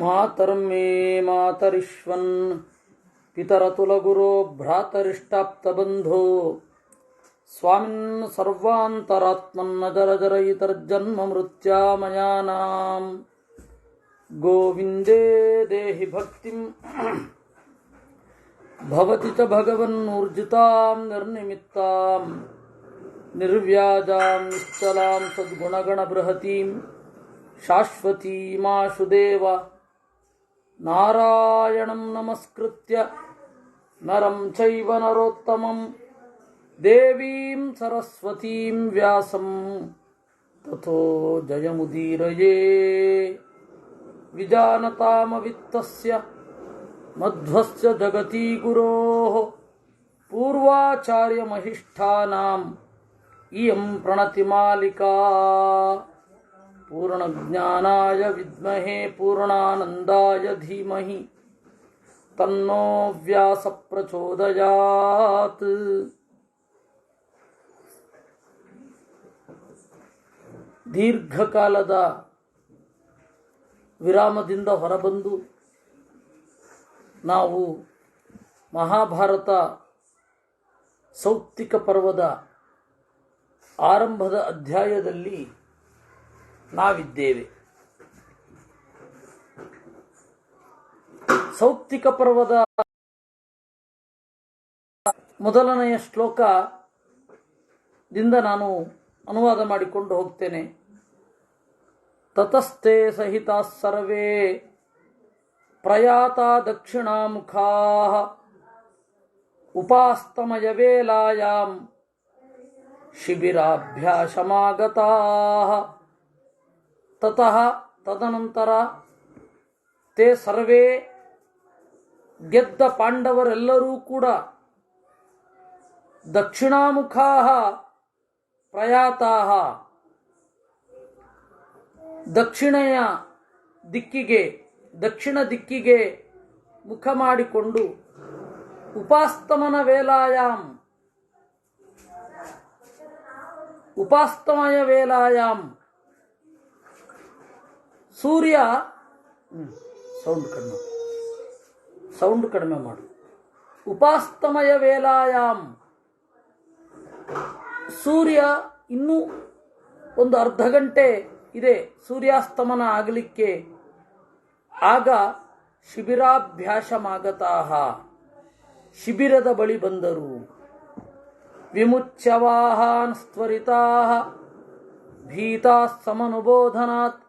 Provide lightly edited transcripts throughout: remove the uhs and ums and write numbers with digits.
ಮಾತರಂ ಮೇ ಮಾತರಿಶ್ವನ್ ಪಿತರತುಲಗುರೋ ಭ್ರಾತರಿಷ್ಟಾಪ್ತಬಂಧೋ ಸ್ವಾಮಿನ್ ಸರ್ವಾಂತರಾತ್ಮನ್ನ ಜರ ಜರಯಿತರ್ಜನ್ಮ ಮೃತ್ಯಾಮಯಾನಾಂ ಗೋವಿಂದೇ ದೇಹಿ ಭಕ್ತಿಂ ಭವತಿ ಚ ಭಗವನ್ನೂರ್ಜಿತಾಂ ನಿರ್ನಿಮಿತ್ತಾಂ ನಿರ್ವ್ಯಾಜಾಂ ನಿಶ್ಚಲಾಂ ಸದ್ಗುಣಗಣ ಬೃಹತೀಂ ಶಾಶ್ವತೀಮಾಶು ದೇವ ನಾರಾಯಣಂ ನಮಸ್ಕೃತ್ಯ ನರಂ ಚೈವ ನರೋತ್ತಮಂ ದೇವೀಂ ಸರಸ್ವತೀಂ ವ್ಯಾಸಂ ತಥೋ ಜಯಮುದೀರಯೇ ವಿಜಾನತಾಮವಿತ್ತಸ್ಯ ಮಧ್ವಸ್ಯ ಜಗತಿ ಗುರೋಃ ಪೂರ್ವಾಚಾರ್ಯಮಹಿಷ್ಠಾನಾಂ ಇಯಂ ಪ್ರಣತಿಮಾಲಿಕಾ ಪೂರ್ಣಜ್ಞಾನಾಯ ವಿದ್ಮಹೇ ಪೂರ್ಣಾನಂದಾಯ ಧೀಮಹಿ ತನ್ನೋ ವ್ಯಾಸ ಪ್ರಚೋದಯಾತ್. ದೀರ್ಘಕಾಲದ ವಿರಾಮದಿಂದ ಹೊರಬಂದು ನಾವು ಮಹಾಭಾರತ ಸೌಪ್ತಿಕ ಪರ್ವದ ಆರಂಭದ ಅಧ್ಯಾಯದಲ್ಲಿ ನಾವಿದ್ದೇವೆ. ಸೌಪ್ತಿಕ ಪರ್ವದ ಮೊದಲನೆಯ ಶ್ಲೋಕದಿಂದ ನಾನು ಅನುವಾದ ಮಾಡಿಕೊಂಡು ಹೋಗ್ತೇನೆ. ತತಸ್ಥೆ ಸಹಿತಾ ಸರ್ವೇ ಪ್ರಯಾತ ದಕ್ಷಿಣಾಮುಖಾಃ ಉಪಾಸ್ತಮಯ ವೇಲಾಯಾಂ ಶಿಬಿರಾಭ್ಯಾಸಮಾಗತಾಃ. ತತಃ ತದನಂತರ ತೇ ಸರ್ವೇ ಗೆದ್ದ ಪಾಂಡವರೆಲ್ಲರೂ ಕೂಡ ದಕ್ಷಿಣಾಮುಖಾಃ ಪ್ರಯಾತಾಃ ದಕ್ಷಿಣ ದಿಕ್ಕಿಗೆ ಮುಖ ಮಾಡಿಕೊಂಡು ಉಪಾಸ್ತಮನ ಉಪಾಸ್ತಮಯ ವೇಲಾಯಾಮ್ ಸೂರ್ಯ ಸೌಂಡ್ ಕಡಿಮೆ ಮಾಡು. ಉಪಾಸ್ತಮಯ ವೇಲಾಯಾಮ್ ಸೂರ್ಯ ಇನ್ನೂ ಒಂದು ಅರ್ಧ ಗಂಟೆ ಇದೆ ಸೂರ್ಯಾಸ್ತಮನ ಆಗಲಿಕ್ಕೆ. ಆಗ ಶಿಬಿರಾಭ್ಯಾಸಮಾಗತಾಃ ಶಿಬಿರದ ಬಳಿ ಬಂದರು. ವಿಮುಚ್ಯವಾಹಾನ್ ಸ್ತ್ವರಿತಾಃ ಭೀತಾಃ ಸಮನುಬೋಧನಾತ್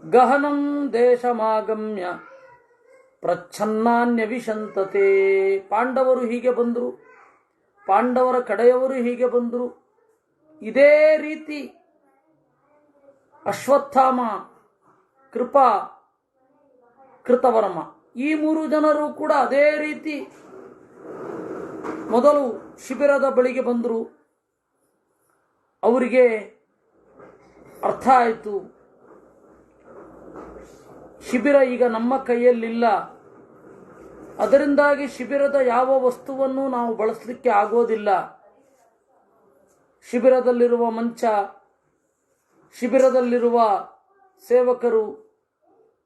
ಗಹನಂ ದೇಶಮಾಗಮ್ಯ ಪ್ರಚ್ಛನ್ನಾನ್ಯವಿಶಂತತೆ. ಪಾಂಡವರು ಹೀಗೆ ಬಂದರು, ಪಾಂಡವರ ಕಡೆಯವರು ಹೀಗೆ ಬಂದರು. ಇದೇ ರೀತಿ ಅಶ್ವತ್ಥಾಮ, ಕೃಪಾ, ಕೃತವರ್ಮ ಈ ಮೂರು ಜನರು ಕೂಡ ಅದೇ ರೀತಿ ಮೊದಲು ಶಿಬಿರದ ಬಳಿಗೆ ಬಂದರು. ಅವರಿಗೆ ಅರ್ಥ ಆಯಿತು, ಶಿಬಿರ ಈಗ ನಮ್ಮ ಕೈಯಲ್ಲಿಲ್ಲ, ಅದರಿಂದಾಗಿ ಶಿಬಿರದ ಯಾವ ವಸ್ತುವನ್ನು ನಾವು ಬಳಸಲಿಕ್ಕೆ ಆಗೋದಿಲ್ಲ. ಶಿಬಿರದಲ್ಲಿರುವ ಮಂಚ, ಶಿಬಿರದಲ್ಲಿರುವ ಸೇವಕರು,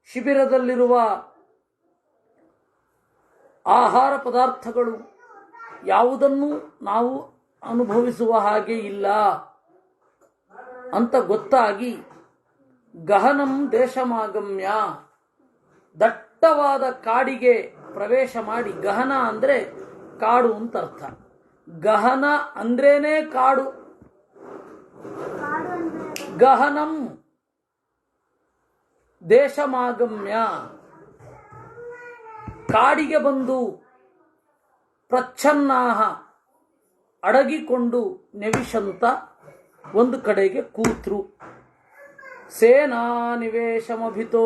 ಶಿಬಿರದಲ್ಲಿರುವ ಆಹಾರ ಪದಾರ್ಥಗಳು ಯಾವುದನ್ನು ನಾವು ಅನುಭವಿಸುವ ಹಾಗೆ ಇಲ್ಲ ಅಂತ ಗೊತ್ತಾಗಿ ಗಹನಂ ದೇಶಮಾಗಮ್ಯ ದಟ್ಟವಾದ ಕಾಡಿಗೆ ಪ್ರವೇಶ ಮಾಡಿ. ಗಹನ ಅಂದರೆ ಕಾಡು ಅಂತ ಅರ್ಥ. ಗಹನ ಅಂದ್ರೇನೆ ಕಾಡು. ಗಹನಂ ದೇಶಮಾಗಮ್ಯ ಕಾಡಿಗೆ ಬಂದು ಪ್ರಚ್ಛನ್ನಾಹ ಅಡಗಿಕೊಂಡು ನೆವಿಶಂತ ಒಂದು ಕಡೆಗೆ ಕೂತ್ರು. ಸೇನಾ ನಿವೇಶಮಭಿತೋ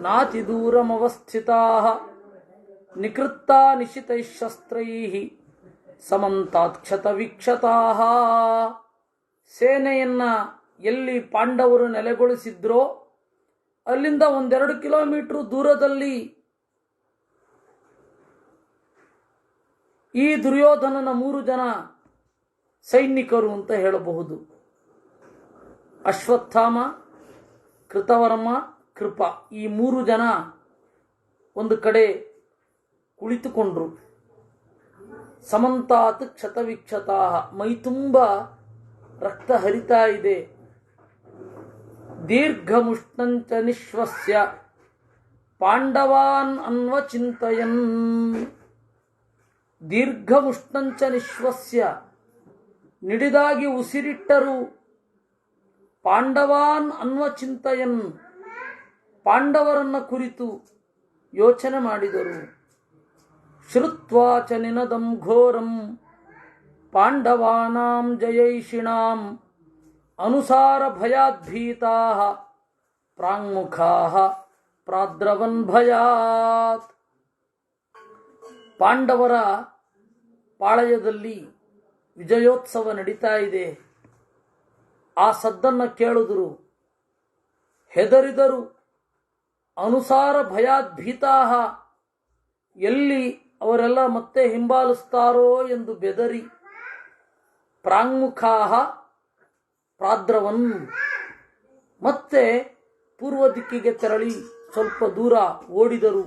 ನಾತಿ ದೂರಮವಸ್ಥಿತಾಃ ನಿಕೃತ್ತಾ ನಿಶಿತೈಃ ಶಸ್ತ್ರೈಃ ಸಮಂತಾತ್ಕ್ಷತ ವೀಕ್ಷತಾಃ. ಸೇನೆಯನ್ನ ಎಲ್ಲಿ ಪಾಂಡವರು ನೆಲೆಗೊಳಿಸಿದ್ರೋ ಅಲ್ಲಿಂದ 1-2 ಕಿಲೋಮೀಟರ್ ದೂರದಲ್ಲಿ ಈ ದುರ್ಯೋಧನನ 3 ಜನ ಸೈನಿಕರು ಅಂತ ಹೇಳಬಹುದು. ಅಶ್ವತ್ಥಾಮ, ಕೃತವರ್ಮ, ಕೃಪ ಈ 3 ಜನ ಒಂದು ಕಡೆ ಕುಳಿತುಕೊಂಡ್ರು. ಸಮಂತಾತ್ ಕ್ಷತವಿಕ್ಷತಾ, ಮೈತುಂಬ ರಕ್ತ ಹರಿತಾ ಇದೆ. ದೀರ್ಘಮುಷ್ಣಂಚ ನಿಶ್ವಸ್ಯ ಪಾಂಡವಾನ್ ಅನ್ವಚಿಂತಯನ್. ದೀರ್ಘಮುಷ್ಣಂಚ ನಿಶ್ವಸ್ಯ, ನಿಡಿದಾಗಿ ಉಸಿರಿಟ್ಟರು. ಪಾಂಡವಾನ್ ಅನ್ವಚಿಂತಯನ್, ಪಾಂಡವರನ್ನ ಕುರಿತು ಯೋಚನೆ ಮಾಡಿದರು. ಶ್ರುತ್ವಾ ಚ ನಿನದಂ ಘೋರಂ ಪಾಂಡವಾನಾಂ ಜಯೈಷಿಣಾಂ ಅನುಸಾರ ಭಯಾದ್ಭೀತಾಃ ಪ್ರಾಂಗುಖಾಃ ಪ್ರಾದ್ರವನ್ ಭಯಾತ್. ಪಾಂಡವರ ಪಾಳಯದಲ್ಲಿ ವಿಜಯೋತ್ಸವ ನಡೀತಾ ಇದೆ. ಆ ಸದ್ದನ್ನು ಕೇಳಿದರು, ಹೆದರಿದರು. ಅನುಸಾರ ಭಯಾದ್ಭೀತಾಃ, ಎಲ್ಲಿ ಅವರೆಲ್ಲ ಮತ್ತೆ ಹಿಂಬಾಲಿಸ್ತಾರೋ ಎಂದು ಬೆದರಿ. ಪ್ರಾಂಗುಖಾಃ ಪ್ರಾದ್ರವನ್, ಮತ್ತೆ ಪೂರ್ವ ದಿಕ್ಕಿಗೆ ತೆರಳಿ ಸ್ವಲ್ಪ ದೂರ ಓಡಿದರು.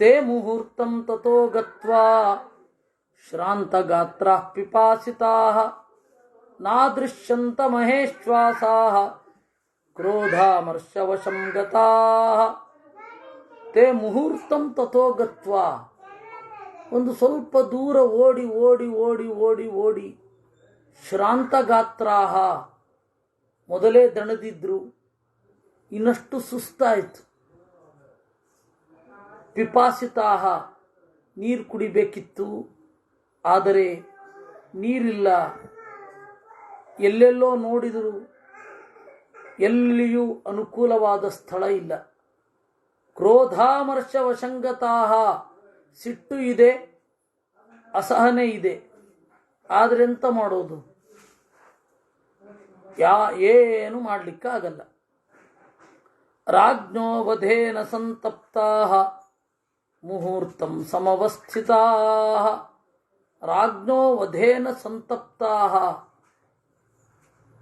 ತೇ ಮುಹೂರ್ತಂ ತಥೋ ಗತ್ವಾ ಶ್ರಾಂತಗಾತ್ರಾಃ ಪಿಪಾಸಿತಾಃ ನಾದೃಶ್ಯಂತ ಮಹೇಶ್ವಾಸಾಃ ಕ್ರೋಧಾಮರ್ಷವಶಂ ಗತಾಃ. ತೇ ಮುಹೂರ್ತಂ ತಥೋ ಗತ್ವಾ, ಒಂದು ಸ್ವಲ್ಪ ದೂರ ಓಡಿ ಓಡಿ ಓಡಿ ಓಡಿ ಓಡಿ ಶ್ರಾಂತಗಾತ್ರಾಃ, ಮೊದಲೇ ದಣದಿದ್ರು, ಇನ್ನಷ್ಟು ಸುಸ್ತಾಯಿತು. ಪಿಪಾಸಿತಾಃ, ನೀರು ಕುಡಿಬೇಕಿತ್ತು, ಆದರೆ ನೀರಿಲ್ಲ. ಎಲ್ಲೆಲ್ಲೋ ನೋಡಿದರು, ಎಲ್ಲಿಯೂ ಅನುಕೂಲವಾದ ಸ್ಥಳ ಇಲ್ಲ. ಕ್ರೋಧಾಮರ್ಷ ವಶಂಗತಾಃ, ಸಿಟ್ಟು ಇದೆ, ಅಸಹನೆ ಇದೆ, ಆದರೆ ಎಂತ ಮಾಡೋದು? ಏನು ಮಾಡಲಿಕ್ಕಾಗಲ್ಲ. ರಾಜ್ಞೋ ವಧೇನ ಸಂತಪ್ತಾಃ ಮುಹೂರ್ತಂ ಸಮವಸ್ಥಿತಾಃ. ರಾಜ್ಞೋ ವಧೇನ ಸಂತಪ್ತಾಃ,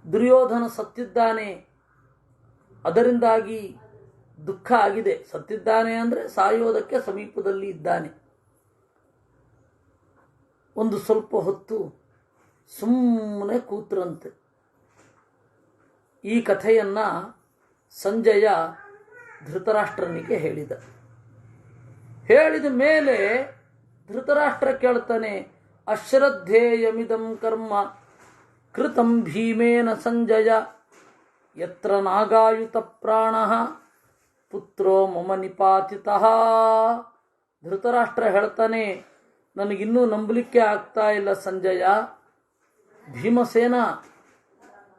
ದುರ್ಯೋಧನ ಸತ್ತಿದ್ದಾನೆ, ಅದರಿಂದಾಗಿ ದುಃಖ ಆಗಿದೆ. ಸತ್ತಿದ್ದಾನೆ ಅಂದರೆ ಸಾಯೋದಕ್ಕೆ ಸಮೀಪದಲ್ಲಿ ಇದ್ದಾನೆ. ಒಂದು ಸ್ವಲ್ಪ ಹೊತ್ತು ಸುಮ್ಮನೆ ಕೂತ್ರಂತೆ. ಈ ಕಥೆಯನ್ನ ಸಂಜಯ ಧೃತರಾಷ್ಟ್ರನಿಗೆ ಹೇಳಿದ. ಹೇಳಿದ ಮೇಲೆ ಧೃತರಾಷ್ಟ್ರ ಕೇಳ್ತಾನೆ, ಅಶ್ರದ್ಧೇಯಮಿದಂ ಕರ್ಮ ಕೃತಂ ಭೀಮೇನ ಸಂಜಯ ಯತ್ರ ನಾಗಾಯುತ ಪ್ರಾಣಃ ಪುತ್ರೋ ಮಮ ನಿಪಾತಿತಃ. ಧೃತರಾಷ್ಟ್ರ ಹೇಳ್ತಾನೆ, ನನಗಿನ್ನೂ ನಂಬಲಿಕ್ಕೆ ಆಗ್ತಾ ಇಲ್ಲ ಸಂಜಯ. ಭೀಮಸೇನ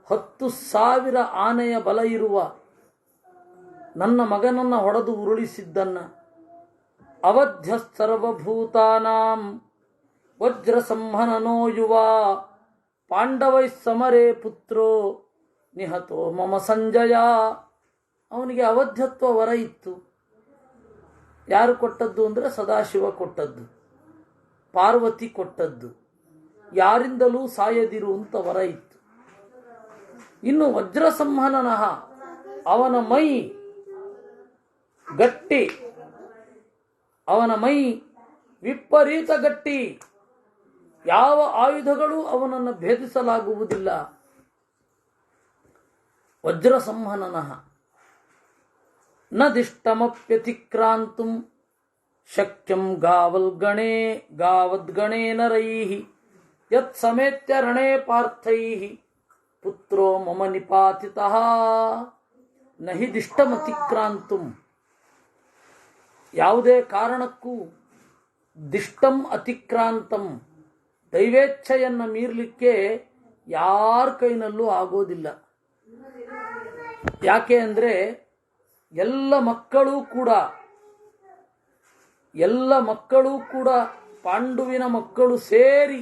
10,000 ಆನೆಯ ಬಲ ಇರುವ ನನ್ನ ಮಗನನ್ನು ಹೊಡೆದು ಉರುಳಿಸಿದ್ದನ್ನ, ಅವಧ್ಯ ಸರ್ವಭೂತಾನಾಂ ವಜ್ರ ಸಂಹನನೋ ಯುವ ಪಾಂಡವೈ ಸಮರೇ ಪುತ್ರೋ ನಿಹತೋ ಮಮ ಸಂಜಯ. ಅವನಿಗೆ ಅವಧ್ಯತ್ವ ವರ ಇತ್ತು. ಯಾರು ಕೊಟ್ಟದ್ದು ಅಂದರೆ ಸದಾಶಿವ ಕೊಟ್ಟದ್ದು, ಪಾರ್ವತಿ ಕೊಟ್ಟದ್ದು. ಯಾರಿಂದಲೂ ಸಾಯದಿರು ಅಂತ ವರ ಇತ್ತು. ಇನ್ನು ವಜ್ರ ಸಂಹನನಃ, ಅವನ ಮೈ ಗಟ್ಟಿ, ಅವನ ಮೈ ವಿಪರೀತ ಗಟ್ಟಿ. ಯಾವ ಆಯುಧಗಳು ಅವನನ್ನು ಭೇದಿಸಲಾಗುವುದಿಲ್ಲ. ವಜ್ರ ಸಂಹನನಃ ನ ದಿಷ್ಟಮಪ್ಯತಿಕ್ರಾಂತುಂ ಶಕ್ಯಂ ಗಾವದ್ಗಣೇ ನರೈಃ ಯತ್ ಸಮೇತ್ಯ ರಣೇ ಪಾರ್ಥೈಃ ಪುತ್ರೋ ಮಮ ನಿಪಾತಿತಃ. ನ ಹಿ ದಿಷ್ಟಮತಿಕ್ರಾಂತುಂ, ಯಾವುದೇ ಕಾರಣಕ್ಕೂ ದಿಷ್ಟಂ ಅತಿಕ್ರಾಂತಂ, ದೈವೇಚ್ಛೆಯನ್ನು ಮೀರಲಿಕ್ಕೆ ಯಾರ ಕೈನಲ್ಲೂ ಆಗೋದಿಲ್ಲ. ಯಾಕೆ ಅಂದರೆ ಎಲ್ಲ ಮಕ್ಕಳೂ ಕೂಡ ಪಾಂಡುವಿನ ಮಕ್ಕಳು ಸೇರಿ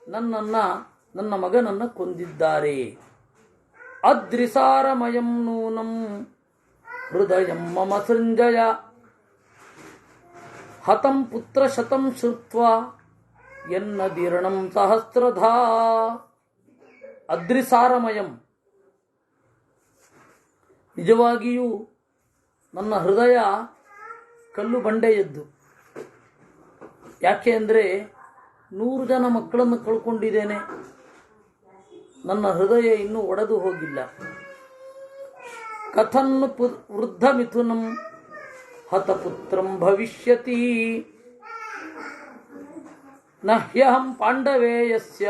ನನ್ನ ಮಗನನ್ನು ಕೊಂದಿದ್ದಾರೆ. ಅದ್ರಿಸಾರಮಯಂ ನೂನಂ ಹೃದಯಂ ಮಮ ಸೃಂಜಯ ಹತಂ ಪುತ್ರ ಶತಂ ಶ್ರುತ್ವಾ ಎನ್ನ ದೀರ್ಣಂ ಸಹಸ್ರಧಾ. ಅದ್ರಿಸಾರಮಯಂ, ನಿಜವಾಗಿಯೂ ನನ್ನ ಹೃದಯ ಕಲ್ಲು ಬಂಡೆಯದ್ದು. ಯಾಕೆ ಅಂದರೆ 100 ಜನ ಮಕ್ಕಳನ್ನು ಕಳ್ಕೊಂಡಿದ್ದೇನೆ. ನನ್ನ ಹೃದಯ ಇನ್ನೂ ಒಡೆದು ಹೋಗಿಲ್ಲ. ಕಥನ್ನು ವೃದ್ಧ ಮಿಥುನಂ ಹತಪುತ್ರಂ ಭವಿಷ್ಯತಿ ನ ಹ್ಯಹಂ ಪಾಂಡವೇಯಸ್ಯ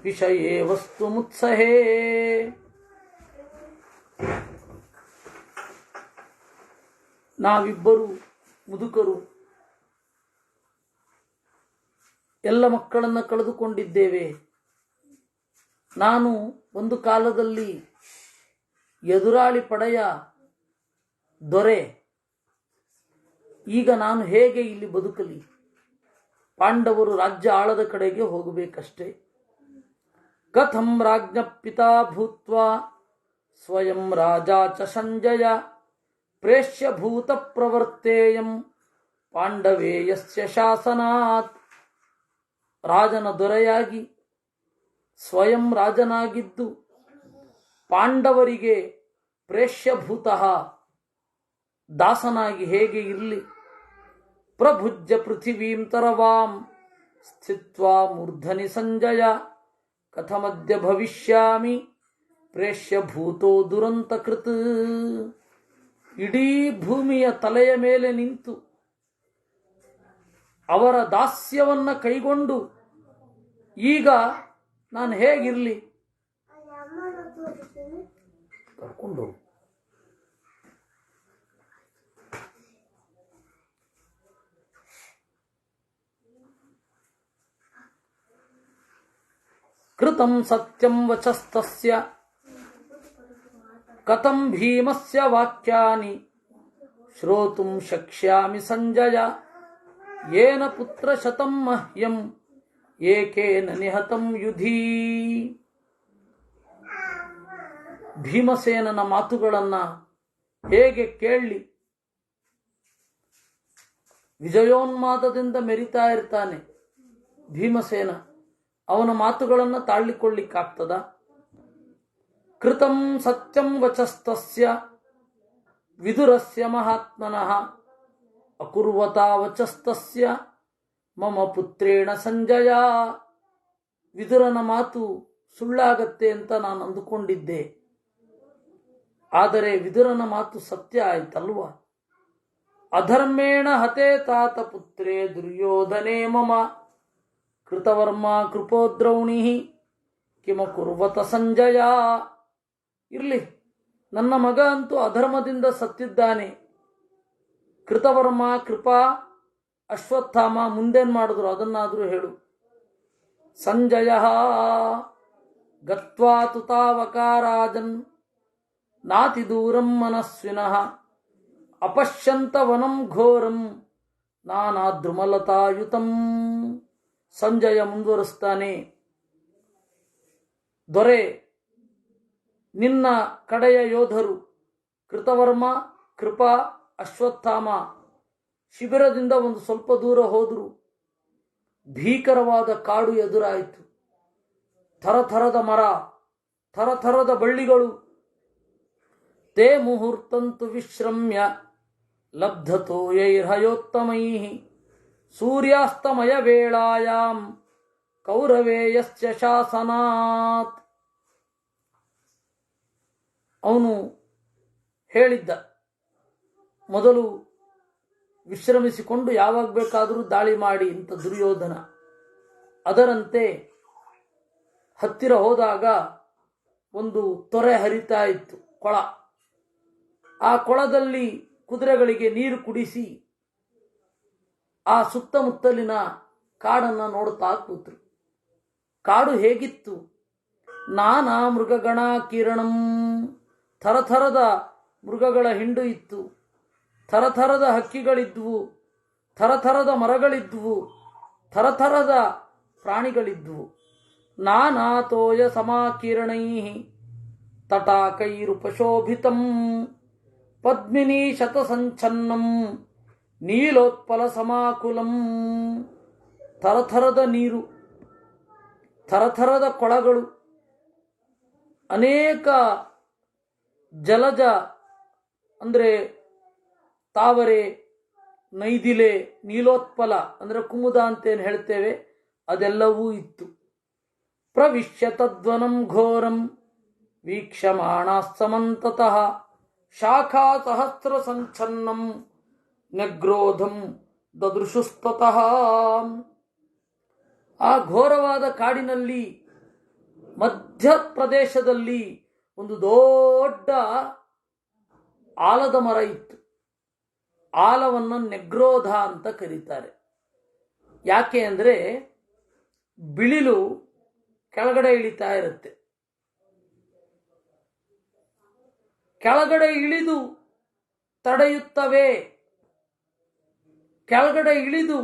ವಿಷಯೇ ವಸ್ತು ಮುತ್ಸಹೇ. ನಾವಿಬ್ಬರು ಮುದುಕರು, ಎಲ್ಲ ಮಕ್ಕಳನ್ನು ಕಳೆದುಕೊಂಡಿದ್ದೇವೆ. ನಾನು ಒಂದು ಕಾಲದಲ್ಲಿ ಎದುರಾಳಿ ಪಡೆಯ ದೊರೆ. ಈಗ ನಾನು ಹೇಗೆ ಇಲ್ಲಿ ಬದುಕಲಿ? ಪಾಂಡವರು ರಾಜ್ಯ ಆಳದ ಕಡೆಗೆ ಹೋಗಬೇಕಷ್ಟೇ. ಕಥಂ ರಾಜ್ಞ ಪಿತಾ ಭೂತ್ವಾ ಸ್ವಯಂ ರಾಜ ಚ ಸಂಜಯ ಪ್ರೇಷ್ಯ ಭೂತ ಪ್ರವರ್ತೇಯಂ ಪಾಂಡವೇಯಸ್ಯ ಶಾಸನಾತ್. ರಾಜನ ದೊರೆಯಾಗಿ ಸ್ವಯಂ ರಾಜನಾಗಿದ್ದು ಪಾಂಡವರಿಗೆ ಪ್ರೇಷ್ಯಭೂತಃ ದಾಸನಾಗಿ ಹೇಗೆ ಇರಲಿ? ಪ್ರಭುಜ್ಯ ಪೃಥಿವೀಂ ತರವಾಂ ಸ್ಥಿತ್ವಾ ಮೂರ್ಧನಿ ಸಂಜಯ ಕಥಮದ್ಯ ಭವಿಷ್ಯಾಮಿ ಪ್ರೇಷ್ಯಭೂತೋ ದುರಂತ ಕೃತ್. ಇಡೀ ಭೂಮಿಯ ತಲೆಯ ಮೇಲೆ ನಿಂತು ಅವರ ದಾಸ್ಯವನ್ನ ಕೈಗೊಂಡು ಈಗ ನಾನು ಹೇಗಿರಲಿ? ಕರ್ಕೊಂಡು ಕೃತಂ ಸತ್ಯಂ ವಚಸ್ತಸ್ಯ ಕಥಂ ಭೀಮಸ್ಯ ವಾಕ್ಯಾನಿ ಶ್ರೋತುಂ ಶಕ್ಷ್ಯಾಮಿ ಸಂಜಯ ಯೇನ ಪುತ್ರ ಶತಂ ಮಹ್ಯಂ ಏಕೇನ ನಿಹತಂ ಯುಧಿ. ಭೀಮಸೇನನ ಮಾತುಗಳನ್ನ ಹೇಗೆ ಕೇಳಲಿ? ವಿಜಯೋನ್ಮಾದದಿಂದ ಮೆರಿತಾ ಇರ್ತಾನೆ ಭೀಮಸೇನ. ಅವನ ಮಾತುಗಳನ್ನು ತಾಳ್ಲಿಕ್ಕೊಳ್ಳಿಕ್ಕಾಗ್ತದ? ಕೃತಂ ಸತ್ಯಂ ವಚಸ್ತಸ್ಯ ವಿದುರಸ್ಯ ಮಹಾತ್ಮನಃ ಅಕುರ್ವತಾ ವಚಸ್ತಸ್ಯ ಮಮ ಪುತ್ರೇಣ ಸಂಜಯ. ವಿದುರನ ಮಾತು ಸುಳ್ಳಾಗತ್ತೆ ಅಂತ ನಾನು ಅಂದುಕೊಂಡಿದ್ದೆ. ಆದರೆ ವಿದುರನ ಮಾತು ಸತ್ಯ ಆಯ್ತಲ್ವ? ಅಧರ್ಮೇಣ ಹತೇ ತಾತ ಪುತ್ರೇ ದುರ್ಯೋಧನೇ ಮಮ ಕೃತವರ್ಮ ಕೃಪೋದ್ರೌಣಿ ಕಿಮ ಕುರ್ವತ ಸಂಜಯ. ಇರ್ಲಿ, ನನ್ನ ಮಗ ಅಂತೂ ಅಧರ್ಮದಿಂದ ಸತ್ತಿದ್ದಾನೆ. ಕೃತವರ್ಮ, ಕೃಪಾ, ಅಶ್ವತ್ಥಾಮ ಮುಂದೇನ್ ಮಾಡಿದ್ರು ಅದನ್ನಾದ್ರೂ ಹೇಳು. ಸಂಜಯ ಗತ್ವಾ ತುತಾವಕಾರಾಜನ್ ನಾತಿ ದೂರಂ ಮನಸ್ವಿನಃ ಅಪಶ್ಯಂತ ವನಂ ಘೋರಂ ನಾನಾದ್ರುಮಲತಾಯುತಂ. ಸಂಜಯ ಮುಂದುವರಿಸ್ತಾನೆ, ದೊರೆ, ನಿನ್ನ ಕಡೆಯ ಯೋಧರು ಕೃತವರ್ಮ, ಕೃಪಾ, ಅಶ್ವತ್ಥಾಮ ಶಿಬಿರದಿಂದ ಒಂದು ಸ್ವಲ್ಪ ದೂರ ಹೋದರು. ಭೀಕರವಾದ ಕಾಡು ಎದುರಾಯಿತು. ಥರಥರದ ಮರ, ಥರಥರದ ಬಳ್ಳಿಗಳು. ತೇ ಮುಹೂರ್ತಂತು ವಿಶ್ರಮ್ಯ ಲಬ್ಧತೋಯೈರ್ಹಯೋತ್ತಮೈಃ ಸೂರ್ಯಾಸ್ತಮಯ ವೇಳಾಯಾಂ ಕೌರವೇಯಸ್ಯ ಶಾಸನಾತ್. ಅವನು ಹೇಳಿದ್ದ, ಮೊದಲು ವಿಶ್ರಮಿಸಿಕೊಂಡು ಯಾವಾಗ ಬೇಕಾದರೂ ದಾಳಿ ಮಾಡಿ ಅಂತ ದುರ್ಯೋಧನ. ಅದರಂತೆ ಹತ್ತಿರ ಹೋದಾಗ ಒಂದು ತೊರೆ ಹರಿತಾ ಇತ್ತು, ಕೊಳ. ಆ ಕೊಳದಲ್ಲಿ ಕುದುರೆಗಳಿಗೆ ನೀರು ಕುಡಿಸಿ ಆ ಸುತ್ತಮುತ್ತಲಿನ ಕಾಡನ್ನು ನೋಡ್ತಾ ಕೂತರು. ಕಾಡು ಹೇಗಿತ್ತು? ನಾನಾ ಮೃಗಗಣ ಕಿರಣಂ, ಥರಥರದ ಮೃಗಗಳ ಹಿಂಡು ಇತ್ತು, ಥರಥರದ ಹಕ್ಕಿಗಳಿದ್ವು, ಥರಥರದ ಮರಗಳಿದ್ವು, ಥರಥರದ ಪ್ರಾಣಿಗಳಿದ್ವು. ನಾನಾತೋಯ ಸಮಾಕಿರಣೈ ತಟಾಕೈರುಪಶೋಭಿತಂ ಪದ್ಮಿನಿ ಶತಸಂಚನ್ನಂ ನೀಲೋತ್ಪಲ ಸಮಾಕುಲಂ. ಥರಥರದ ನೀರು, ಥರಥರದ ಕೊಳಗಳು, ಅನೇಕ ಜಲಜ ಅಂದರೆ ತಾವರೆ, ನೈದಿಲೆ, ನೀಲೋತ್ಪಲ ಅಂದರೆ ಕುಮುದ ಅಂತೇನು ಹೇಳ್ತೇವೆ, ಅದೆಲ್ಲವೂ ಇತ್ತು. ಪ್ರವಿಶ್ಯ ತದ್ವನಂ ಘೋರಂ ವೀಕ್ಷಮಾಣ ಸಮಂತತಃ ಶಾಖಾ ಸಹಸ್ರ ಸಂಚ್ಛನ್ನಂ ನಗ್ರೋಧಂ ದದೃಶುಸ್ತತಃ. ಆ ಘೋರವಾದ ಕಾಡಿನಲ್ಲಿ ಮಧ್ಯಪ್ರದೇಶದಲ್ಲಿ ಒಂದು ದೊಡ್ಡ ಆಲದ ಮರ ಇತ್ತು. ಆಲವನ್ನು ನೆಗ್ರೋಧ ಅಂತ ಕರೀತಾರೆ. ಯಾಕೆ ಅಂದರೆ ಬಿಳಿಲು ಕೆಳಗಡೆ ಇಳಿತಾ ಇರುತ್ತೆ. ಕೆಳಗಡೆ ಇಳಿದು ತಡೆಯುತ್ತವೆ, ಕೆಳಗಡೆ ಇಳಿದು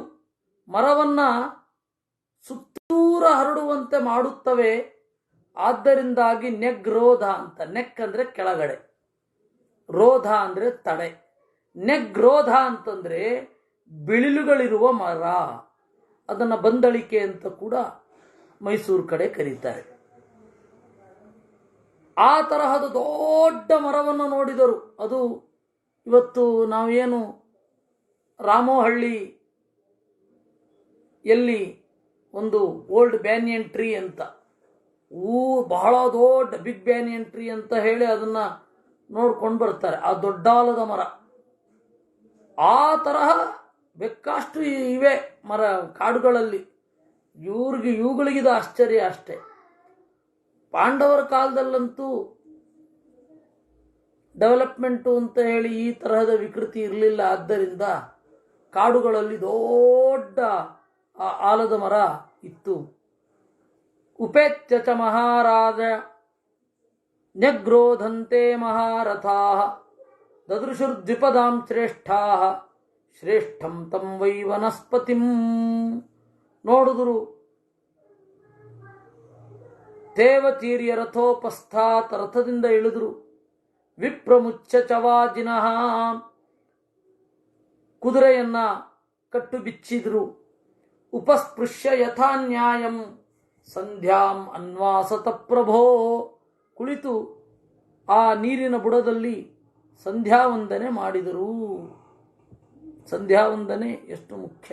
ಮರವನ್ನ ಸುತ್ತೂರ ಹರಡುವಂತೆ ಮಾಡುತ್ತವೆ. ಆದ್ದರಿಂದಾಗಿ ನೆಗ್ರೋಧ ಅಂತ. ನೆಕ್ ಅಂದ್ರೆ ಕೆಳಗಡೆ, ರೋಧ ಅಂದ್ರೆ ತಡೆ. ನೆಗ್ರೋಧ ಅಂತಂದ್ರೆ ಬಿಳಿಲುಗಳಿರುವ ಮರ. ಅದನ್ನು ಬಂದಳಿಕೆ ಅಂತ ಕೂಡ ಮೈಸೂರು ಕಡೆ ಕರೀತಾರೆ. ಆ ತರಹದ ದೊಡ್ಡ ಮರವನ್ನು ನೋಡಿದರು. ಅದು ಇವತ್ತು ನಾವೇನು ರಾಮೋಹಳ್ಳಿ ಎಲ್ಲಿ ಒಂದು ಓಲ್ಡ್ ಬ್ಯಾನಿಯನ್ ಟ್ರೀ ಅಂತ, ಬಹಳ ದೊಡ್ಡ ಬಿಗ್ ಬ್ಯಾನಿಯನ್ ಟ್ರೀ ಅಂತ ಹೇಳಿ ಅದನ್ನ ನೋಡ್ಕೊಂಡು ಬರ್ತಾರೆ. ಆ ದೊಡ್ಡಾಲದ ಮರ, ಆ ತರಹ ಬೆಕ್ಕಷ್ಟು ಇವೆ ಮರ ಕಾಡುಗಳಲ್ಲಿ. ಇವುಗಳಿಗಿದ ಆಶ್ಚರ್ಯ ಅಷ್ಟೇ. ಪಾಂಡವರ ಕಾಲದಲ್ಲಂತೂ ಡೆವಲಪ್ಮೆಂಟು ಅಂತ ಹೇಳಿ ಈ ತರಹದ ವಿಕೃತಿ ಇರಲಿಲ್ಲ. ಆದ್ದರಿಂದ ಕಾಡುಗಳಲ್ಲಿ ದೊಡ್ಡ ಆಲದ ಮರ ಇತ್ತು. ಉಪೇತ್ಯ ಚ ಮಹಾರಾಜ ನ್ಯಗ್ರೋಧಂತೆ ಮಹಾರಥಾ ದದೃಶುರ್ದ್ವಿಪದಾಂ ಶ್ರೇಷ್ಠಾ ಶ್ರೇಷ್ಠಂ ತಂ ವೈ ವನಸ್ಪತಿಂ. ನೋಡಿದ್ರು ದೇವತೀರ್ಯ ರಥೋಪಸ್ಥಾತ್, ರಥದಿಂದ ಇಳಿದ್ರು. ವಿಪ್ರಮುಚ್ಚ ಚವಾಜಿನಃ, ಕುದುರೆಯನ್ನ ಕಟ್ಟು ಬಿಚ್ಚಿದ್ರು. ಉಪಸ್ಪೃಶ್ಯ ಯಥಾ ನ್ಯಾಯಂ ಸಂಧ್ಯಾಂ ಅನ್ವಾಸತ ಪ್ರಭೋ, ಕುಳಿತು ಆ ನೀರಿನ ಬುಡದಲ್ಲಿ ಸಂಧ್ಯಾವಂದನೆ ಮಾಡಿದರು. ಸಂಧ್ಯಾವಂದನೆ ಎಷ್ಟು ಮುಖ್ಯ.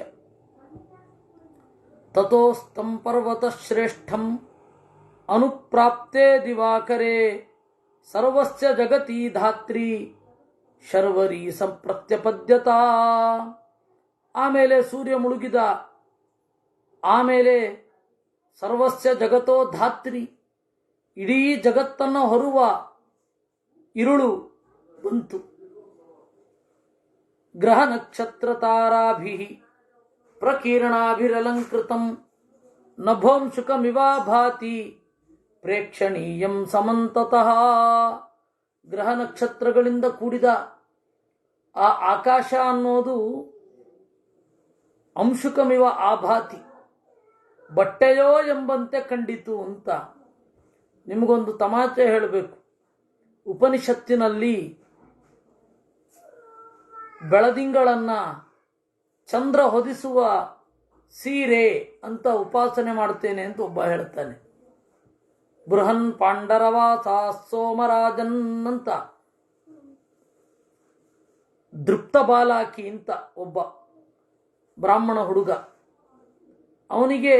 ತತೋಸ್ತಂ ಪರ್ವತ ಶ್ರೇಷ್ಠಂ ಅನುಪ್ರಾಪ್ತೆ ದಿವಾಕರೇ ಸರ್ವಸ್ಯ ಜಗತಿ ಧಾತ್ರಿ ಶರ್ವರಿ ಸಂಪ್ರತ್ಯಪದ್ಯತಾ. ಆಮೇಲೆ ಸೂರ್ಯ ಮುಳುಗಿದ. ಆಮೇಲೆ ಸರ್ವಸ್ಯ ಜಗತೋ ಧಾತ್ರಿ, ಇಡೀ ಜಗತ್ತನ್ನು ಹೊರುವ ಇರುಳು ಬಂತು. ಗ್ರಹ ನಕ್ಷತ್ರ ತಾರಾಭಿ ಪ್ರಕೀರ್ಣಾಭಿರಲಂಕೃತಂ ನಭೋಂಶುಕಮಿವಾ ಭಾತಿ ಪ್ರೇಕ್ಷಣೀಯಂ ಸಮಂತತಃ. ಗ್ರಹ ನಕ್ಷತ್ರಗಳಿಂದ ಕೂಡಿದ ಆ ಆಕಾಶ ಅನ್ನೋದು ಅಂಶುಕಮಿವ ಆಭಾತಿ, ಬಟ್ಟೆಯೋ ಎಂಬಂತೆ ಕಂಡಿತು ಅಂತ. ನಿಮಗೊಂದು ತಮಾಚೆ ಹೇಳಬೇಕು. ಉಪನಿಷತ್ತಿನಲ್ಲಿ ಬೆಳದಿಂಗಳನ್ನ ಚಂದ್ರ ಹೊದಿಸುವ ಸೀರೆ ಅಂತ ಉಪಾಸನೆ ಮಾಡ್ತೇನೆ ಅಂತ ಒಬ್ಬ ಹೇಳ್ತಾನೆ. ಬೃಹನ್ ಪಾಂಡರವಾಸ ಸೋಮರಾಜನ್ ಅಂತ. ದೃಪ್ತ ಬಾಲಾಕಿ ಅಂತ ಒಬ್ಬ ಬ್ರಾಹ್ಮಣ ಹುಡುಗ. ಅವನಿಗೆ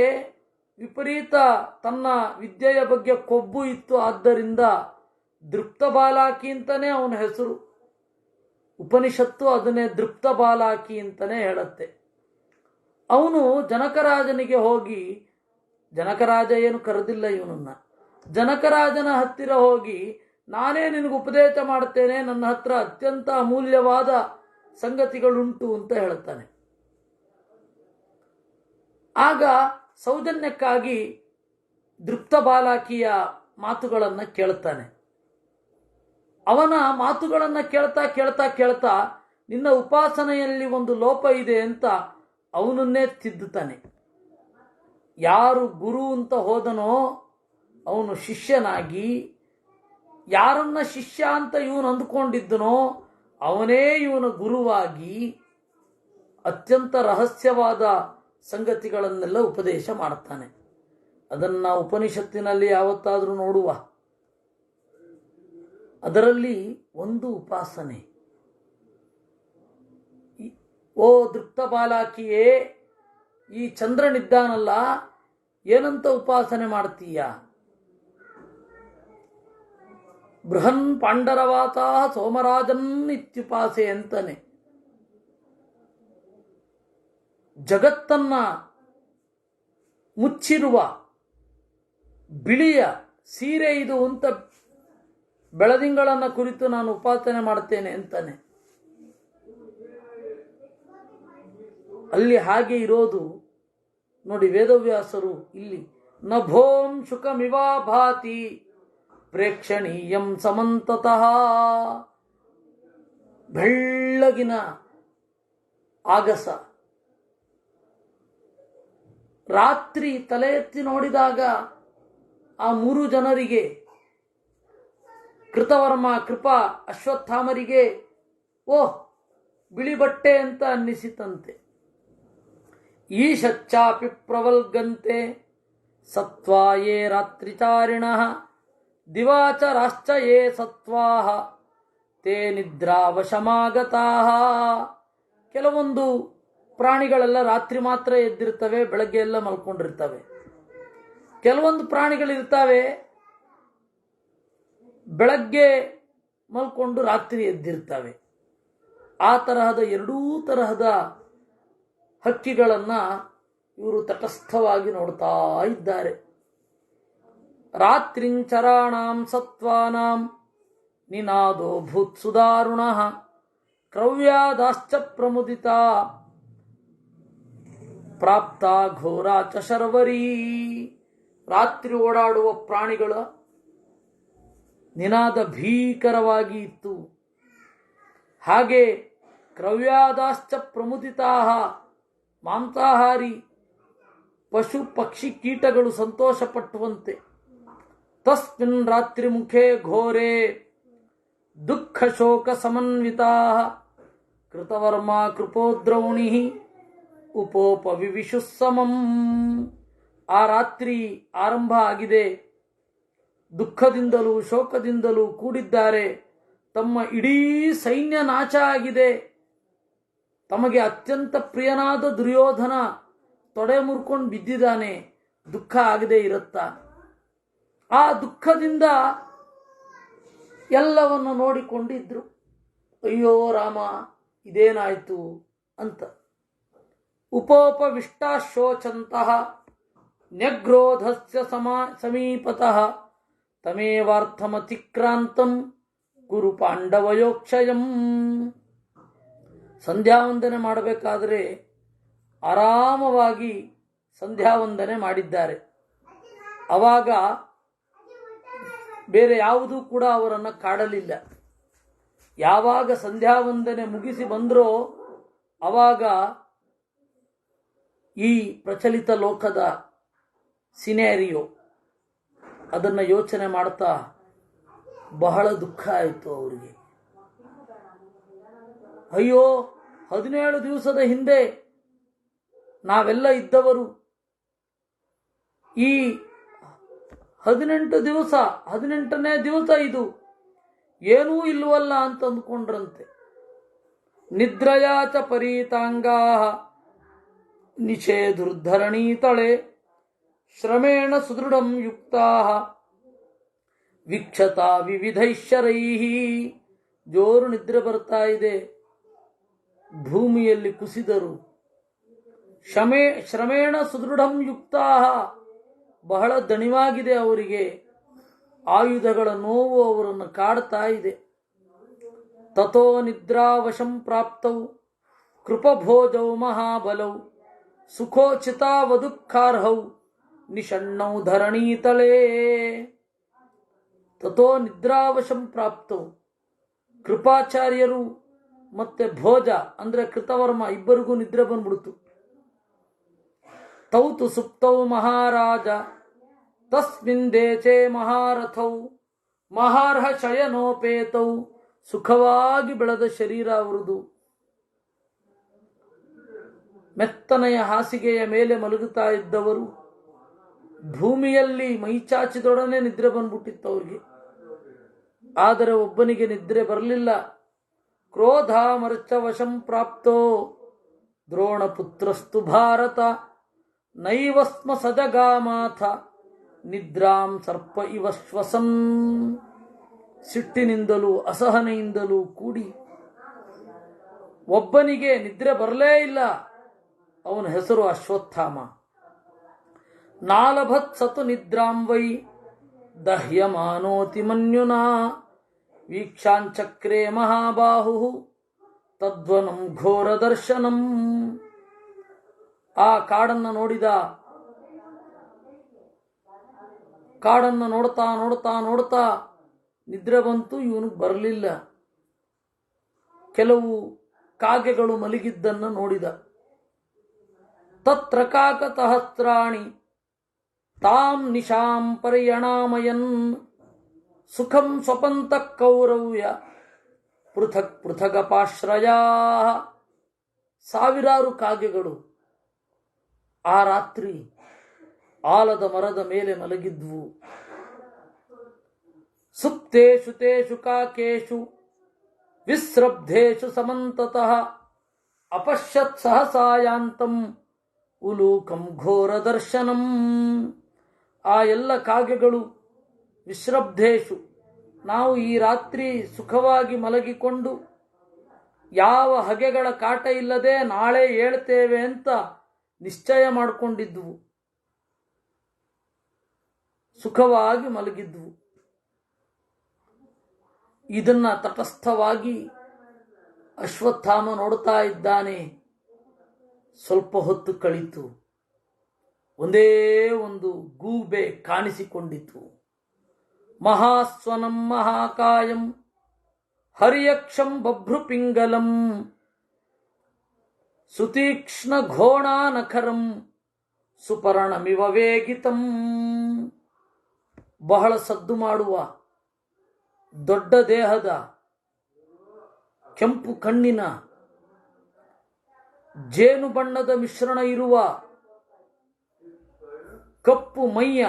ವಿಪರೀತ ತನ್ನ ವಿದ್ಯೆಯ ಬಗ್ಗೆ ಕೊಬ್ಬು ಇತ್ತು. ಆದ್ದರಿಂದ ದೃಪ್ತ ಬಾಲಾಕಿ ಅಂತಾನೆ ಅವನ ಹೆಸರು. ಉಪನಿಷತ್ತು ಅದನ್ನೇ ದೃಪ್ತ ಬಾಲಾಕಿ ಅಂತಾನೆ ಹೇಳುತ್ತೆ. ಅವನು ಜನಕರಾಜನಿಗೆ ಹೋಗಿ, ಜನಕರಾಜ ಏನು ಕರೆದಿಲ್ಲ ಇವನನ್ನ, ಜನಕರಾಜನ ಹತ್ತಿರ ಹೋಗಿ ನಾನೇ ನಿನಗೆ ಉಪದೇಶ ಮಾಡ್ತೇನೆ, ನನ್ನ ಹತ್ರ ಅತ್ಯಂತ ಅಮೂಲ್ಯವಾದ ಸಂಗತಿಗಳುಂಟು ಅಂತ ಹೇಳ್ತಾನೆ. ಆಗ ಸೌಜನ್ಯಕ್ಕಾಗಿ ದೃಪ್ತ ಬಾಲಾಕಿಯ ಮಾತುಗಳನ್ನು ಕೇಳ್ತಾನೆ. ಅವನ ಮಾತುಗಳನ್ನು ಕೇಳ್ತಾ ಕೇಳ್ತಾ ಕೇಳ್ತಾ ನಿನ್ನ ಉಪಾಸನೆಯಲ್ಲಿ ಒಂದು ಲೋಪ ಇದೆ ಅಂತ ಅವನನ್ನೇ ತಿದ್ದುತ್ತಾನೆ. ಯಾರು ಗುರು ಅಂತ ಹೋದನೋ ಅವನು ಶಿಷ್ಯನಾಗಿ, ಯಾರನ್ನ ಶಿಷ್ಯ ಅಂತ ಇವನು ಅಂದುಕೊಂಡಿದ್ದನೋ ಅವನೇ ಇವನ ಗುರುವಾಗಿ ಅತ್ಯಂತ ರಹಸ್ಯವಾದ ಸಂಗತಿಗಳನ್ನೆಲ್ಲ ಉಪದೇಶ ಮಾಡ್ತಾನೆ. ಅದನ್ನು ಉಪನಿಷತ್ತಿನಲ್ಲಿ ಯಾವತ್ತಾದರೂ ನೋಡುವ. ಅದರಲ್ಲಿ ಒಂದು ಉಪಾಸನೆ. ಓ ದೃಪ್ತ ಬಾಲಾಕಿಯೇ, ಈ ಚಂದ್ರನಿದ್ದಾನಲ್ಲ, ಏನಂತ ಉಪಾಸನೆ ಮಾಡ್ತೀಯ? ಬೃಹನ್ ಪಾಂಡರವಾತ ಸೋಮರಾಜನ್ ಇತ್ಯುಪಾಸೆ ಅಂತಾನೆ. ಜಗತ್ತನ್ನ ಮುಚ್ಚಿರುವ ಬಿಳಿಯ ಸೀರೆ ಇದು ಅಂತ ಬೆಳದಿಂಗಳನ್ನ ಕುರಿತು ನಾನು ಉಪಾಸನೆ ಮಾಡ್ತೇನೆ ಅಂತಾನೆ. ಅಲ್ಲಿ ಹಾಗೆ ಇರೋದು ನೋಡಿ ವೇದವ್ಯಾಸರು ಇಲ್ಲಿ ನಭೋಂ ಶುಕಮಿವಾ ಭಾತಿ ಪ್ರೇಕ್ಷಣೀಯಂ ಸಮಂತತಃ. ಬೆಳ್ಳಗಿನ ಆಗಸ, ರಾತ್ರಿ ತಲೆ ಎತ್ತಿ ನೋಡಿದಾಗ ಆ 3 ಜನರಿಗೆ, ಕೃತವರ್ಮ, ಕೃಪಾ, ಅಶ್ವತ್ಥಾಮರಿಗೆ ಓಹ್ ಬಿಳಿ ಬಟ್ಟೆ ಅಂತ ಅನ್ನಿಸಿತಂತೆ. ಈಶಚ್ಚಾಪಿ ಪ್ರವಲ್ಗಂತೆ ಸತ್ವಾಯೇ ರಾತ್ರಿಚಾರಿಣಃ ದಿವಾಚರಾಶ್ಚ ಯೇ ಸತ್ವಾಹ ತೇ ನಿದ್ರಾವಶಮಾಗತಾಃ. ಕೆಲವೊಂದು ಪ್ರಾಣಿಗಳೆಲ್ಲ ರಾತ್ರಿ ಮಾತ್ರ ಎದ್ದಿರ್ತವೆ, ಬೆಳಗ್ಗೆ ಎಲ್ಲ ಮಲ್ಕೊಂಡಿರ್ತವೆ. ಕೆಲವೊಂದು ಪ್ರಾಣಿಗಳಿರ್ತವೆ ಬೆಳಗ್ಗೆ ಮಲ್ಕೊಂಡು ರಾತ್ರಿ ಎದ್ದಿರ್ತವೆ. ಆ ತರಹದ 2 ತರಹದ ಹಕ್ಕಿಗಳನ್ನು ಇವರು ತಟಸ್ಥವಾಗಿ ನೋಡ್ತಾ ಇದ್ದಾರೆ. ರಾತ್ರಿಂಚರಾಣಾಂ ಸತ್ವಾನಾಂ ನಿನಾದೋ ಭೂತ್ಸುದಾರುಣಃ ಕ್ರವ್ಯಾದಾಶ್ಚ ಪ್ರಮುದಿತಾ ಪ್ರಾಪ್ತ ಘೋರಾ ಚ ಶರ್ವರೀ. ರಾತ್ರಿ ಓಡಾಡುವ ಪ್ರಾಣಿಗಳ ನಿನಾದ ಭೀಕರವಾಗಿ ಇತ್ತು. ಹಾಗೆ ಕ್ರವ್ಯಾದಾಶ್ಚ ಪ್ರಮುದಿತಾ, ಮಾಂಸಾಹಾರಿ ಪಶು ಪಕ್ಷಿ ಕೀಟಗಳು ಸಂತೋಷಪಟ್ಟುವಂತೆ. ತಸ್ಮಿನ್ ರಾತ್ರಿ ಮುಖೇ ಘೋರೆ ದುಃಖ ಶೋಕ ಸಮನ್ವಿತಾ ಕೃತವರ್ಮ ಕೃಪೋದ್ರೌಣಿ ಉಪೋಪ ವಿವಿಶುಸ್ಸಮಂ. ಆ ರಾತ್ರಿ ಆರಂಭ ಆಗಿದೆ. ದುಃಖದಿಂದಲೂ ಶೋಕದಿಂದಲೂ ಕೂಡಿದ್ದಾರೆ. ತಮ್ಮ ಇಡೀ ಸೈನ್ಯ ನಾಶ ಆಗಿದೆ. ತಮಗೆ ಅತ್ಯಂತ ಪ್ರಿಯನಾದ ದುರ್ಯೋಧನ ತೊಡೆ ಮುರ್ಕೊಂಡು ಬಿದ್ದಿದ್ದಾನೆ. ದುಃಖ ಆಗದೆ ಇರುತ್ತಾ? ಆ ದುಃಖದಿಂದ ಎಲ್ಲವನ್ನು ನೋಡಿಕೊಂಡಿದ್ರು. ಅಯ್ಯೋ ರಾಮ, ಇದೇನಾಯ್ತು ಅಂತ. ಉಪೋಪವಿಷ್ಟಾಶೋಚಂತಹ ನ್ಯಗ್ರೋಧಸ್ಯ ಸಮೀಪತಃ ತಮೇವಾರ್ಥಮತಿಕ್ರಾಂತಂ ಕುರು ಪಾಂಡವಯೋಕ್ಷಯಂ. ಸಂಧ್ಯಾವಂದನೆ ಮಾಡಬೇಕಾದರೆ ಆರಾಮವಾಗಿ ಸಂಧ್ಯಾವಂದನೆ ಮಾಡಿದ್ದಾರೆ. ಆವಾಗ ಬೇರೆ ಯಾವುದೂ ಕೂಡ ಅವರನ್ನು ಕಾಡಲಿಲ್ಲ. ಯಾವಾಗ ಸಂಧ್ಯಾವಂದನೆ ಮುಗಿಸಿ ಬಂದರೋ ಆವಾಗ ಈ ಪ್ರಚಲಿತ ಲೋಕದ ಸಿನೇರಿಯೋ ಅದನ್ನು ಯೋಚನೆ ಮಾಡ್ತಾ ಬಹಳ ದುಃಖ ಆಯಿತು ಅವರಿಗೆ. ಅಯ್ಯೋ, 17 ದಿವಸದ ಹಿಂದೆ ನಾವೆಲ್ಲ ಇದ್ದವರು ಈ 18ನೇ ದಿವಸ ಇದು ಏನೂ ಇಲ್ಲವಲ್ಲ ಅಂತ ಅಂದ್ಕೊಂಡ್ರಂತೆ. ನಿದ್ರಯಾಚ ಪರೀತಾಂಗಾ ನಿಷೇಧುರ್ಧರಣೀ ತಳೆ ಶ್ರಮೇಣ ಸುದೃಢಂ ಯುಕ್ತಾ ವೀಕ್ಷತಾ ವಿವಿಧೈಶ್ವರೈಹಿ. ಜೋರು ನಿದ್ರೆ ಬರ್ತಾ ಇದೆ. ಭೂಮಿಯಲ್ಲಿ ಕುಸಿದರು. ಶ್ರಮೇಣ ಸುದೃಢಂ ಯುಕ್ತಾ, ಬಹಳ ದಣಿವಾಗಿದೆ ಅವರಿಗೆ. ಆಯುಧಗಳ ನೋವು ಅವರನ್ನು ಕಾಡ್ತಾ ಇದೆ. ತಥೋ ನಿದ್ರಾವಶಂ ಪ್ರಾಪ್ತೌ ಕೃಪಭೋಜೌ ಮಹಾಬಲೌ ಸುಖೋಚಿತಾವದುಃಖಾರ್ಹೌ ನಿಷಣ್ಣೌ ಧರಣೀತಲೇ. ತಥೋ ನಿದ್ರಾವಶಂ ಪ್ರಾಪ್ತೌ, ಕೃಪಾಚಾರ್ಯರು ಮತ್ತೆ ಭೋಜ ಅಂದ್ರೆ ಕೃತವರ್ಮ ಇಬ್ಬರಿಗೂ ನಿದ್ರೆ ಬಂದ್ಬಿಡ್ತು. ತೌತು ಸುಪ್ತೌ ಮಹಾರಾಜ ತಸ್ಮಿನ್ ದೇಶೆ ಮಹಾರಥೌ ಮಹಾರ್ಹ ಶಯನೋಪೇತೌ. ಸುಖವಾಗಿ ಬೆಳೆದ ಶರೀರ ಅವರದು. ಮೆತ್ತನೆಯ ಹಾಸಿಗೆಯ ಮೇಲೆ ಮಲಗುತ್ತಾ ಇದ್ದವರು ಭೂಮಿಯಲ್ಲಿ ಮೈಚಾಚಿದೊಡನೆ ನಿದ್ರೆ ಬಂದ್ಬಿಟ್ಟಿತ್ತು ಅವ್ರಿಗೆ. ಆದರೆ ಒಬ್ಬನಿಗೆ ನಿದ್ರೆ ಬರಲಿಲ್ಲ. ಕ್ರೋಧಾಮರ್ಚವಶಂ ಪ್ರಾಪ್ತೋ ದ್ರೋಣಪುತ್ರಸ್ತು ಭಾರತ ನೈವ ಸ್ಮ ಸಜಗಾಮಾಥ ನಿದ್ರಾಂ ಸರ್ಪ ಇವ ಶ್ವಸನ್. ಸಿಟ್ಟಿನಿಂದಲೂ ಅಸಹನೆಯಿಂದಲೂ ಕೂಡಿ ಒಬ್ಬನಿಗೆ ನಿದ್ರೆ ಬರಲೇ ಇಲ್ಲ. ಅವನ ಹೆಸರು ಅಶ್ವತ್ಥಾಮ. ನಾಲಭತ್ ಸತು ನಿದ್ರಾಂ ವೈ ದಹ್ಯಮಾನೋತಿ ಮನ್ಯುನಾ ವೀಕ್ಷಾಂಚಕ್ರೇ ಮಹಾಬಾಹು ತದ್ವನಂ ಘೋರ ದರ್ಶನಂ. ಆ ಕಾಡನ್ನು ನೋಡ್ತಾ ನೋಡ್ತಾ ನೋಡ್ತಾ ನಿದ್ರೆ ಬಂತು. ಇವನಿಗೆ ಬರಲಿಲ್ಲ. ಕೆಲವು ಕಾಗೆಗಳು ಮಲಗಿದ್ದನ್ನು ನೋಡಿದ. ತತ್ರ ಕಾಕತಹಸ್ರಾಣಿ ತಾಂ ನಿಶಾಂ ಪರಿಯಣಾಮಯನ್ ಸುಖಂ ಸ್ವಪಂತ ಕೌರವ್ಯ ಪೃಥಕ್ ಪೃಥಗಪಾಶ್ರಯಾ. ಸಾವಿರಾರು ಕಾಗೆಗಳು ಆ ರಾತ್ರಿ ಆಲದ ಮರದ ಮೇಲೆ ಮಲಗಿದ್ವು. ಸುಪ್ತೇಷು ತೇಷು ಕಾಕೇಷು ವಿಸ್ರಬ್ಧೇಷು ಸಮಂತತಃ ಅಪಶ್ಯತ್ ಸಹಸಾಯಾಂತಂ ಉಲೂಕಂ ಘೋರ ದರ್ಶನಂ. ಆ ಎಲ್ಲ ಕಾಗೆಗಳು ವಿಶ್ರಬ್ಧೇಷು, ನಾವು ಈ ರಾತ್ರಿ ಸುಖವಾಗಿ ಮಲಗಿಕೊಂಡು ಯಾವ ಹಗೆಗಳ ಕಾಟ ಇಲ್ಲದೆ ನಾಳೆ ಏಳ್ತೇವೆ ಅಂತ ನಿಶ್ಚಯ ಮಾಡಿಕೊಂಡಿದ್ವು. ಸುಖವಾಗಿ ಮಲಗಿದ್ವು. ಇದನ್ನ ತಟಸ್ಥವಾಗಿ ಅಶ್ವತ್ಥಾಮ ನೋಡ್ತಾ ಇದ್ದಾನೆ. ಸ್ವಲ್ಪ ಹೊತ್ತು ಕಳಿತು. ಒಂದೇ ಒಂದು ಗೂಬೆ ಕಾಣಿಸಿಕೊಂಡಿತು. ಮಹಾಸ್ವನಂ ಮಹಾಕಾಯಂ ಹರಿಯಕ್ಷಂ ಬಭ್ರುಪಿಂಗಲಂ ಸುತೀಕ್ಷ್ಣ ಘೋಣಾನಖರಂ ಸುಪರ್ಣಮಿವ ವೇಗಿತಂ. ಬಹಳ ಸದ್ದು ಮಾಡುವ, ದೊಡ್ಡ ದೇಹದ, ಕೆಂಪು ಕಣ್ಣಿನ, ಜೇನು ಬಣ್ಣದ ಮಿಶ್ರಣ ಇರುವ, ಕಪ್ಪು ಮೈಯ,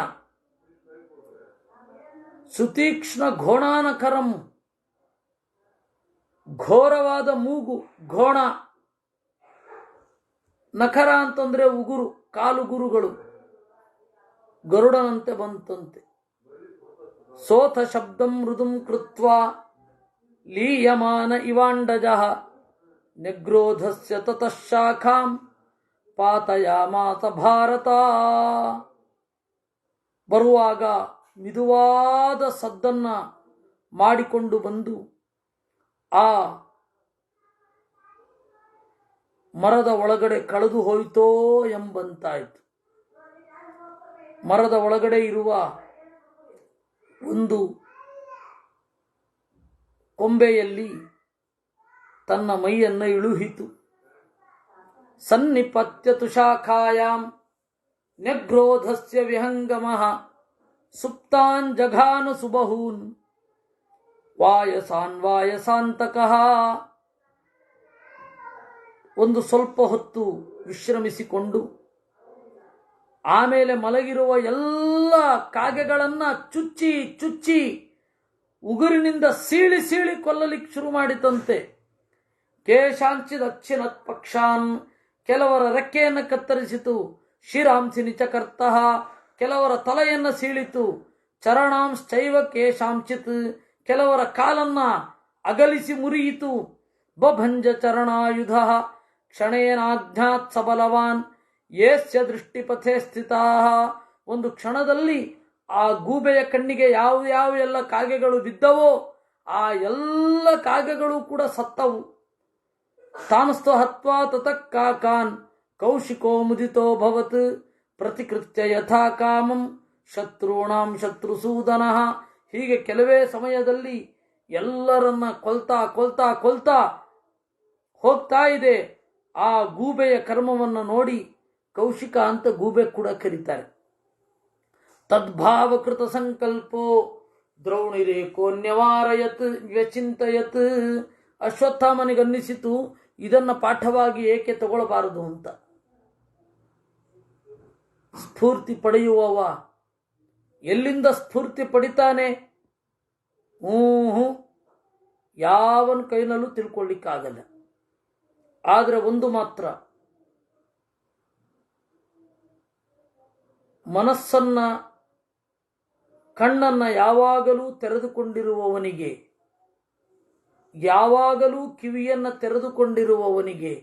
ಸುತೀಕ್ಷ್ಣ ಘೋಣಾನಖರಂ, ಘೋರವಾದ ಮೂಗು, ಘೋಣ, ನಖರ ಅಂತಂದ್ರೆ ಉಗುರು, ಕಾಲುಗುರುಗಳು, ಗರುಡನಂತೆ ಬಂತಂತೆ. ಸೋಥ ಶಬ್ದಂ ಮೃದುಂ ಕೃತ್ವಾ ಲೀಯಮಾನ ಇವಾಂಡಜಃ ನಿಗ್ರೋಧಸ್ಯ ತತಃ ಶಾಖಾಂ ಪಾತಯಾಮಾಸ ಭಾರತ. ಬರುವಾಗ ಮಿದುವಾದ ಸದ್ದನ್ನ ಮಾಡಿಕೊಂಡು ಬಂದು ಆ ಮರದ ಒಳಗಡೆ ಕಳೆದು ಹೋಯಿತೋ ಎಂಬಂತಾಯಿತು. ಮರದ ಒಳಗಡೆ ಇರುವ ಒಂದು ಕೊಂಬೆಯಲ್ಲಿ ತನ್ನ ಮೈಯನ್ನು ಇಳುಹಿತು. ಸನ್ನಿಪತ್ಯ ತುಷಾಖಾಯಾಂ ನ್ಯಗ್ರೋಧಸ್ಯ ವಿಹಂಗಮಃ ಸುಪ್ತಾನ್ ಜಘಾನ ಸುಬಹೂನ್ ವಾಯಸಾನ್ ವಾಯಸಾಂತಕಃ. ಒಂದು ಸ್ವಲ್ಪ ಹೊತ್ತು ವಿಶ್ರಮಿಸಿಕೊಂಡು ಆಮೇಲೆ ಮಲಗಿರುವ ಎಲ್ಲ ಕಾಗೆಗಳನ್ನ ಚುಚ್ಚಿ ಚುಚ್ಚಿ ಉಗುರಿನಿಂದ ಸೀಳಿ ಸೀಳಿ ಕೊಲ್ಲಲಿಕ್ಕೆ ಶುರು ಮಾಡಿತಂತೆ. ಕೇಶಾಂಚಿ ದಕ್ಷಿಣತ್ ಪಕ್ಷಾನ್, ಕೆಲವರ ರೆಕ್ಕೆಯನ್ನು ಕತ್ತರಿಸಿತು. ಶಿರಾಂಸಿ ನಿಚಕರ್ತಃ, ಕೆಲವರ ತಲೆಯನ್ನು ಸೀಳಿತು. ಚರಣಾಂಶ್ಚೈವ ಕೇಶಾಂಚಿತ್, ಕೆಲವರ ಕಾಲನ್ನ ಅಗಲಿಸಿ ಮುರಿಯಿತು. ಬಭಂಜ ಚರಣಾಯುಧ ಕ್ಷಣೇನಾಜ್ಞಾತ್ ಸಬಲವಾನ್ ಯೇಸ್ಯ ದೃಷ್ಟಿಪಥೆ ಸ್ಥಿತಾ. ಒಂದು ಕ್ಷಣದಲ್ಲಿ ಆ ಗೂಬೆಯ ಕಣ್ಣಿಗೆ ಯಾವ ಎಲ್ಲ ಕಾಗೆಗಳು ಬಿದ್ದವೋ ಆ ಎಲ್ಲ ಕಾಗೆಗಳು ಕೂಡ ಸತ್ತವು. ತಾನಸ್ತು ಹತ್ವಾ ತತಃ ಕಾಕಾನ್ ಕೌಶಿಕೋ ಮುದಿತೋ ಭವತ್ ಪ್ರತಿಕೃತ್ಯ ಯಥಾ ಕಾಮಂ ಶತ್ರುಣಾಂ ಶತ್ರುಸೂದನಃ. ಹೀಗೆ ಕೆಲವೇ ಸಮಯದಲ್ಲಿ ಎಲ್ಲರನ್ನ ಕೊಲ್ತಾ ಕೊಲ್ತಾ ಕೊಲ್ತಾ ಹೋಗ್ತಾ ಇದೆ. ಆ ಗೂಬೆಯ ಕರ್ಮವನ್ನು ನೋಡಿ ಕೌಶಿಕ ಅಂತ ಗೂಬೆ ಕೂಡ ಕರೀತಾರೆ. ತದ್ಭಾವಕೃತ ಸಂಕಲ್ಪೋ ದ್ರೌಣಿರೇಕೋನ್ಯವಾರಯತ್ ವ್ಯಚಿಂತಯತ್. ಅಶ್ವತ್ಥಾಮನಿಗನ್ನಿಸಿತು ಇದನ್ನ ಪಾಠವಾಗಿ ಏಕೆ ತಗೊಳ್ಳಬಾರದು ಅಂತ. ಸ್ಫೂರ್ತಿ ಪಡೆಯುವವ ಎಲ್ಲಿಂದ ಸ್ಫೂರ್ತಿ ಪಡಿತಾನೆ? ಹ್ಞೂ ಯಾವನ ಕೈನಲ್ಲೂ ತಿಳ್ಕೊಳ್ಳಿಕ್ಕಾಗಲ್ಲ. ಆದರೆ ಒಂದು ಮಾತ್ರ, ಮನಸ್ಸನ್ನ ಕಣ್ಣನ್ನ ಯಾವಾಗಲೂ ತೆರೆದುಕೊಂಡಿರುವವನಿಗೆ, ಯಾವಾಗಲೂ ಕಿವಿಯನ್ನ ತೆರೆದುಕೊಂಡಿರುವವನಿಗೆ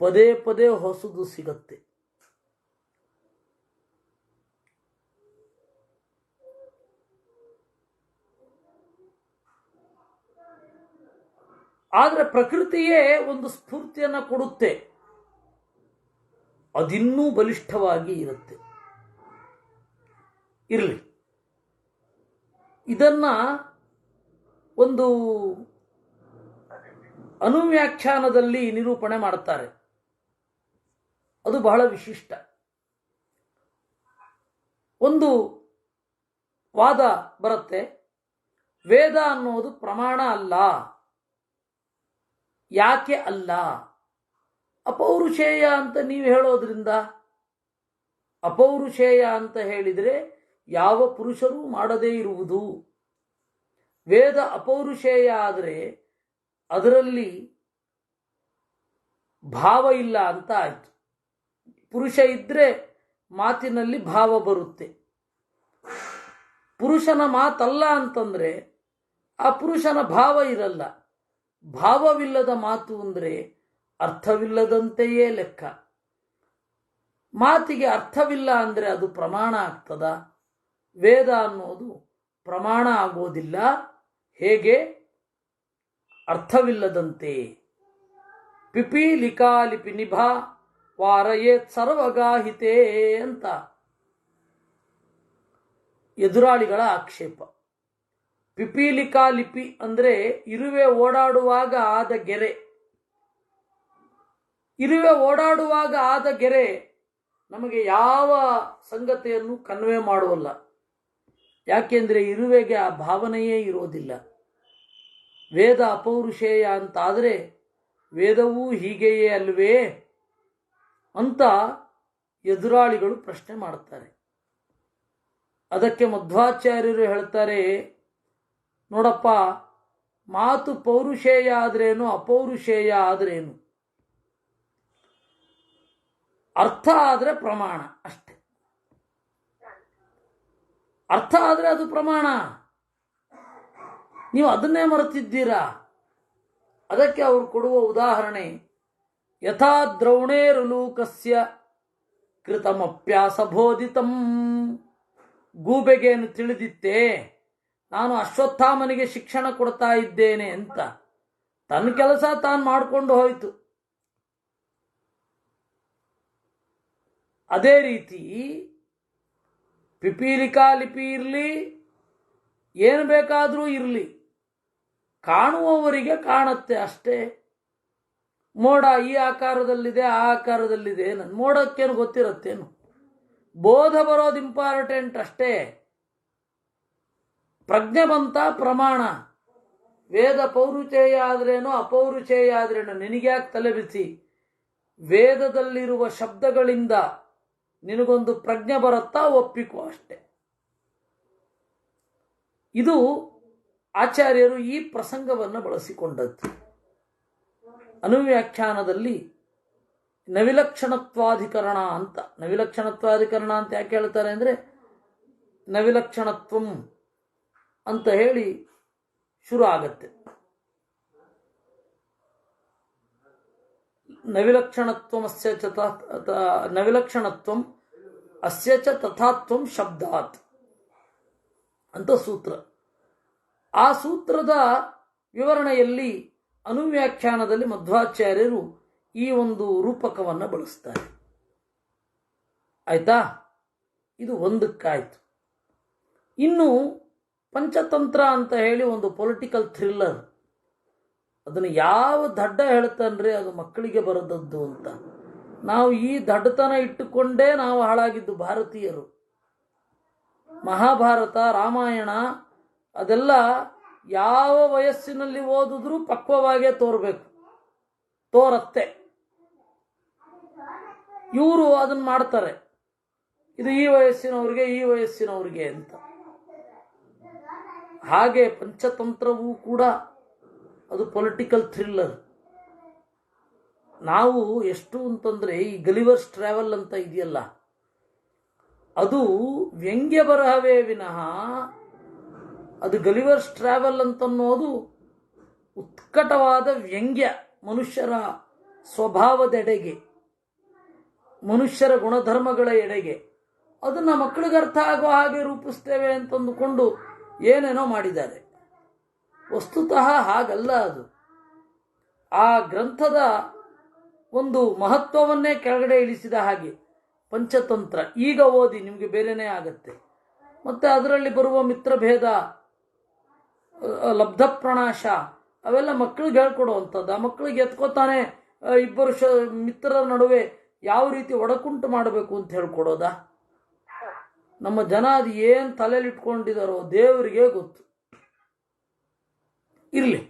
ಪದೇ ಪದೇ ಹೊಸದು ಸಿಗತ್ತೆ. ಆದರೆ ಪ್ರಕೃತಿಯೇ ಒಂದು ಸ್ಫೂರ್ತಿಯನ್ನು ಕೊಡುತ್ತೆ, ಅದಿನ್ನೂ ಬಲಿಷ್ಠವಾಗಿ ಇರುತ್ತೆ. ಇರಲಿ, ಇದನ್ನ ಒಂದು ಅನುವ್ಯಾಖ್ಯಾನದಲ್ಲಿ ನಿರೂಪಣೆ ಮಾಡುತ್ತಾರೆ. ಅದು ಬಹಳ ವಿಶಿಷ್ಟ. ಒಂದು ವಾದ ಬರುತ್ತೆ, ವೇದ ಅನ್ನೋದು ಪ್ರಮಾಣ ಅಲ್ಲ. ಯಾಕೆ ಅಲ್ಲ? ಅಪೌರುಷೇಯ ಅಂತ ನೀವು ಹೇಳೋದ್ರಿಂದ. ಅಪೌರುಷೇಯ ಅಂತ ಹೇಳಿದರೆ ಯಾವ ಪುರುಷರೂ ಮಾಡದೇ ಇರುವುದು. ವೇದ ಅಪೌರುಷೇಯ ಆದರೆ ಅದರಲ್ಲಿ ಭಾವ ಇಲ್ಲ ಅಂತ ಆಯ್ತು. ಪುರುಷ ಇದ್ರೆ ಮಾತಿನಲ್ಲಿ ಭಾವ ಬರುತ್ತೆ. ಪುರುಷನ ಮಾತಲ್ಲ ಅಂತಂದ್ರೆ ಆ ಪುರುಷನ ಭಾವ ಇರಲ್ಲ. ಭಾವವಿಲ್ಲದ ಮಾತು ಅಂದರೆ ಅರ್ಥವಿಲ್ಲದಂತೆಯೇ ಲೆಕ್ಕ. ಮಾತಿಗೆ ಅರ್ಥವಿಲ್ಲ ಅಂದರೆ ಅದು ಪ್ರಮಾಣ ಆಗ್ತದ? ವೇದ ಅನ್ನೋದು ಪ್ರಮಾಣ ಆಗೋದಿಲ್ಲ. ಹೇಗೆ? ಅರ್ಥವಿಲ್ಲದಂತೆ. ಪಿಪೀಲಿಕಾಲಿಪಿ ನಿಭಾ ವಾರಯೇತ್ ಸರ್ವಗಾಹಿತೆ ಅಂತ ಎದುರಾಳಿಗಳ ಆಕ್ಷೇಪ. ಪಿಪೀಲಿಕಾ ಲಿಪಿ ಅಂದರೆ ಇರುವೆ ಓಡಾಡುವಾಗ ಆದ ಗೆರೆ. ಇರುವೆ ಓಡಾಡುವಾಗ ಆದ ಗೆರೆ ನಮಗೆ ಯಾವ ಸಂಗತಿಯನ್ನು ಕನ್ವೆ ಮಾಡುವಲ್ಲ. ಯಾಕೆಂದ್ರೆ ಇರುವೆಗೆ ಆ ಭಾವನೆಯೇ ಇರೋದಿಲ್ಲ. ವೇದ ಅಪೌರುಷೇಯ ಅಂತಾದರೆ ವೇದವೂ ಹೀಗೆಯೇ ಅಲ್ವೇ ಅಂತ ಎದುರಾಳಿಗಳು ಪ್ರಶ್ನೆ ಮಾಡುತ್ತಾರೆ. ಅದಕ್ಕೆ ಮಧ್ವಾಚಾರ್ಯರು ಹೇಳ್ತಾರೆ, ನೋಡಪ್ಪ, ಮಾತು ಪೌರುಷೇಯ ಆದ್ರೇನು ಅಪೌರುಷೇಯ ಆದ್ರೇನು, ಅರ್ಥ ಆದರೆ ಪ್ರಮಾಣ ಅಷ್ಟೆ. ಅರ್ಥ ಆದರೆ ಅದು ಪ್ರಮಾಣ. ನೀವು ಅದನ್ನೇ ಮರೆತಿದ್ದೀರಾ. ಅದಕ್ಕೆ ಅವರು ಕೊಡುವ ಉದಾಹರಣೆ, ಯಥಾ ದ್ರೌಣೇರುಲೂಕಸ್ಯ ಕೃತಮಪ್ಯಾಸ ಬೋಧಿತಂ. ಗೂಬೆಗೇನು ತಿಳಿದಿತ್ತೇ ನಾನು ಅಶ್ವತ್ಥಾಮನಿಗೆ ಶಿಕ್ಷಣ ಕೊಡ್ತಾ ಇದ್ದೇನೆ ಅಂತ? ತನ್ನ ಕೆಲಸ ತಾನು ಮಾಡಿಕೊಂಡು ಹೋಯಿತು. ಅದೇ ರೀತಿ ಪಿಪೀಲಿಕಾ ಲಿಪಿ ಇರಲಿ, ಏನು ಬೇಕಾದರೂ ಇರಲಿ, ಕಾಣುವವರಿಗೆ ಕಾಣುತ್ತೆ ಅಷ್ಟೇ. ಮೋಡ ಈ ಆಕಾರದಲ್ಲಿದೆ, ಆ ಆಕಾರದಲ್ಲಿದೆ, ನನ್ನ ಮೋಡಕ್ಕೇನು ಗೊತ್ತಿರತ್ತೇನು? ಬೋಧ ಬರೋದು ಇಂಪಾರ್ಟೆಂಟ್ ಅಷ್ಟೇ. ಪ್ರಜ್ಞೆ ಬಂತ ಪ್ರಮಾಣ. ವೇದ ಪೌರುಷೇಯ ಆದ್ರೇನೋ ಅಪೌರುಷೇಯ ಆದ್ರೇನೋ ನಿನಗ್ಯಾಕೆ ತಲೆ ಬಿಸಿ? ವೇದದಲ್ಲಿರುವ ಶಬ್ದಗಳಿಂದ ನಿನಗೊಂದು ಪ್ರಜ್ಞೆ ಬರುತ್ತಾ? ಒಪ್ಪಿಕೋ ಅಷ್ಟೆ. ಇದು ಆಚಾರ್ಯರು ಈ ಪ್ರಸಂಗವನ್ನು ಬಳಸಿಕೊಂಡದ್ದು. ಅನುವ್ಯಾಖ್ಯಾನದಲ್ಲಿ ನವಿಲಕ್ಷಣತ್ವಾಧಿಕರಣ ಅಂತ. ನವಿಲಕ್ಷಣತ್ವಾಧಿಕರಣ ಅಂತ ಯಾಕೆ ಹೇಳ್ತಾರೆ ಅಂದರೆ, ನವಿಲಕ್ಷಣತ್ವಂ ಅಂತ ಹೇಳಿ ಶುರು ಆಗತ್ತೆ. ನವಿಲಕ್ಷಣತ್ವಂ ಅಸ್ಯ ಚ ತಥಾತ್ವಂ ಶಬ್ದಾತ್ ಅಂತ ಸೂತ್ರ. ಆ ಸೂತ್ರದ ವಿವರಣೆಯಲ್ಲಿ ಅನುವ್ಯಾಖ್ಯಾನದಲ್ಲಿ ಮಧ್ವಾಚಾರ್ಯರು ಈ ಒಂದು ರೂಪಕವನ್ನು ಬಳಸ್ತಾರೆ. ಆಯ್ತಾ? ಇದು ಒಂದಕ್ಕಾಯ್ತು. ಇನ್ನು ಪಂಚತಂತ್ರ ಅಂತ ಹೇಳಿ ಒಂದು ಪೊಲಿಟಿಕಲ್ ಥ್ರಿಲ್ಲರ್. ಅದನ್ನು ಯಾವ ದಡ್ಡ ಹೇಳ್ತಾನ್ರಿ ಅದು ಮಕ್ಕಳಿಗೆ ಬರದದ್ದು ಅಂತ. ನಾವು ಈ ದಡ್ಡತನ ಇಟ್ಟುಕೊಂಡೇ ನಾವು ಹಾಳಾಗಿದ್ದು ಭಾರತೀಯರು. ಮಹಾಭಾರತ, ರಾಮಾಯಣ ಅದೆಲ್ಲ ಯಾವ ವಯಸ್ಸಿನಲ್ಲಿ ಓದಿದ್ರೂ ಪಕ್ವವಾಗೇ ತೋರತ್ತೆ. ಇವರು ಅದನ್ನ ಮಾಡ್ತಾರೆ, ಇದು ಈ ವಯಸ್ಸಿನವ್ರಿಗೆ ಅಂತ. ಹಾಗೆ ಪಂಚತಂತ್ರವೂ ಕೂಡ ಅದು ಪೊಲಿಟಿಕಲ್ ಥ್ರಿಲ್ಲರ್. ನಾವು ಎಷ್ಟು ಅಂತಂದರೆ ಈ ಗಲಿವರ್ಸ್ ಟ್ರಾವೆಲ್ ಅಂತ ಇದೆಯಲ್ಲ, ಅದು ವ್ಯಂಗ್ಯ ಬರಹವೇ ವಿನಃ ಅದು ಗಲಿವರ್ಸ್ ಟ್ರಾವೆಲ್ ಅಂತನ್ನೋದು ಉತ್ಕಟವಾದ ವ್ಯಂಗ್ಯ, ಮನುಷ್ಯರ ಸ್ವಭಾವದೆಡೆಗೆ, ಮನುಷ್ಯರ ಗುಣಧರ್ಮಗಳ ಎಡೆಗೆ. ಅದನ್ನು ಮಕ್ಕಳಿಗೆ ಅರ್ಥ ಆಗೋ ಹಾಗೆ ರೂಪಿಸ್ತೇವೆ ಅಂತಂದುಕೊಂಡು ಏನೇನೋ ಮಾಡಿದ್ದಾರೆ. ವಸ್ತುತಃ ಹಾಗಲ್ಲ. ಅದು ಆ ಗ್ರಂಥದ ಒಂದು ಮಹತ್ವವನ್ನೇ ಕೆಳಗಡೆ ಇಳಿಸಿದ ಹಾಗೆ. ಪಂಚತಂತ್ರ ಈಗ ಓದಿ ನಿಮಗೆ ಬೇರೆನೇ ಆಗತ್ತೆ. ಮತ್ತು ಅದರಲ್ಲಿ ಬರುವ ಮಿತ್ರಭೇದ, ಲಬ್ಧ ಪ್ರಣಾಶ, ಅವೆಲ್ಲ ಮಕ್ಕಳಿಗೆ ಹೇಳ್ಕೊಡುವಂಥದ್ದು. ಆ ಮಕ್ಕಳಿಗೆ ಎತ್ಕೋತಾನೆ ಇಬ್ಬರು ಮಿತ್ರರ ನಡುವೆ ಯಾವ ರೀತಿ ಒಡಕುಂಟು ಮಾಡಬೇಕು ಅಂತ ಹೇಳ್ಕೊಡೋದಾ? ನಮ್ಮ ಜನ ಅದು ಏನು ತಲೆಯಲ್ಲಿ ಇಟ್ಕೊಂಡಿದ್ದಾರೋ ದೇವರಿಗೆ ಗೊತ್ತು. ಇರಲಿ,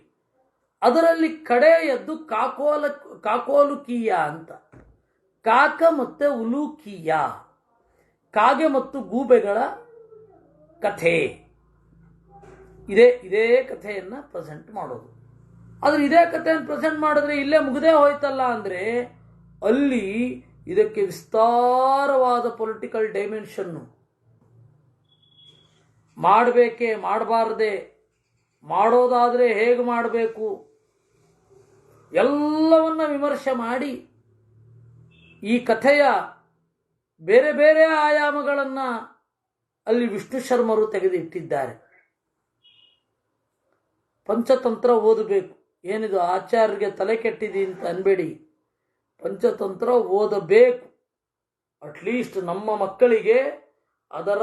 ಅದರಲ್ಲಿ ಕಡೆಯದ್ದು ಕಾಕೋಲುಕೀಯ ಅಂತ. ಕಾಕ ಮತ್ತು ಉಲೂಕೀಯ, ಕಾಗೆ ಮತ್ತು ಗೂಬೆಗಳ ಕಥೆ. ಇದೇ ಕಥೆಯನ್ನು ಪ್ರೆಸೆಂಟ್ ಮಾಡೋದು. ಆದರೆ ಇದೇ ಕಥೆಯನ್ನು ಪ್ರೆಸೆಂಟ್ ಮಾಡಿದ್ರೆ ಇಲ್ಲೇ ಮುಗದೇ ಹೋಯ್ತಲ್ಲ ಅಂದರೆ ಅಲ್ಲಿ ಇದಕ್ಕೆ ವಿಸ್ತಾರವಾದ ಪೊಲಿಟಿಕಲ್ ಡೈಮೆನ್ಷನ್ನು. ಮಾಡಬೇಕೇ, ಮಾಡಬಾರ್ದೆ, ಮಾಡೋದಾದರೆ ಹೇಗೆ ಮಾಡಬೇಕು, ಎಲ್ಲವನ್ನ ವಿಮರ್ಶೆ ಮಾಡಿ ಈ ಕಥೆಯ ಬೇರೆ ಬೇರೆ ಆಯಾಮಗಳನ್ನು ಅಲ್ಲಿ ವಿಷ್ಣು ಶರ್ಮರು ತೆಗೆದಿಟ್ಟಿದ್ದಾರೆ. ಪಂಚತಂತ್ರ ಓದಬೇಕು. ಏನಿದು ಆಚಾರ್ಯರಿಗೆ ತಲೆ ಕೆಟ್ಟಿದೆ ಅಂತ ಅನ್ಬೇಡಿ. ಪಂಚತಂತ್ರ ಓದಬೇಕು. ಅಟ್ಲೀಸ್ಟ್ ನಮ್ಮ ಮಕ್ಕಳಿಗೆ ಅದರ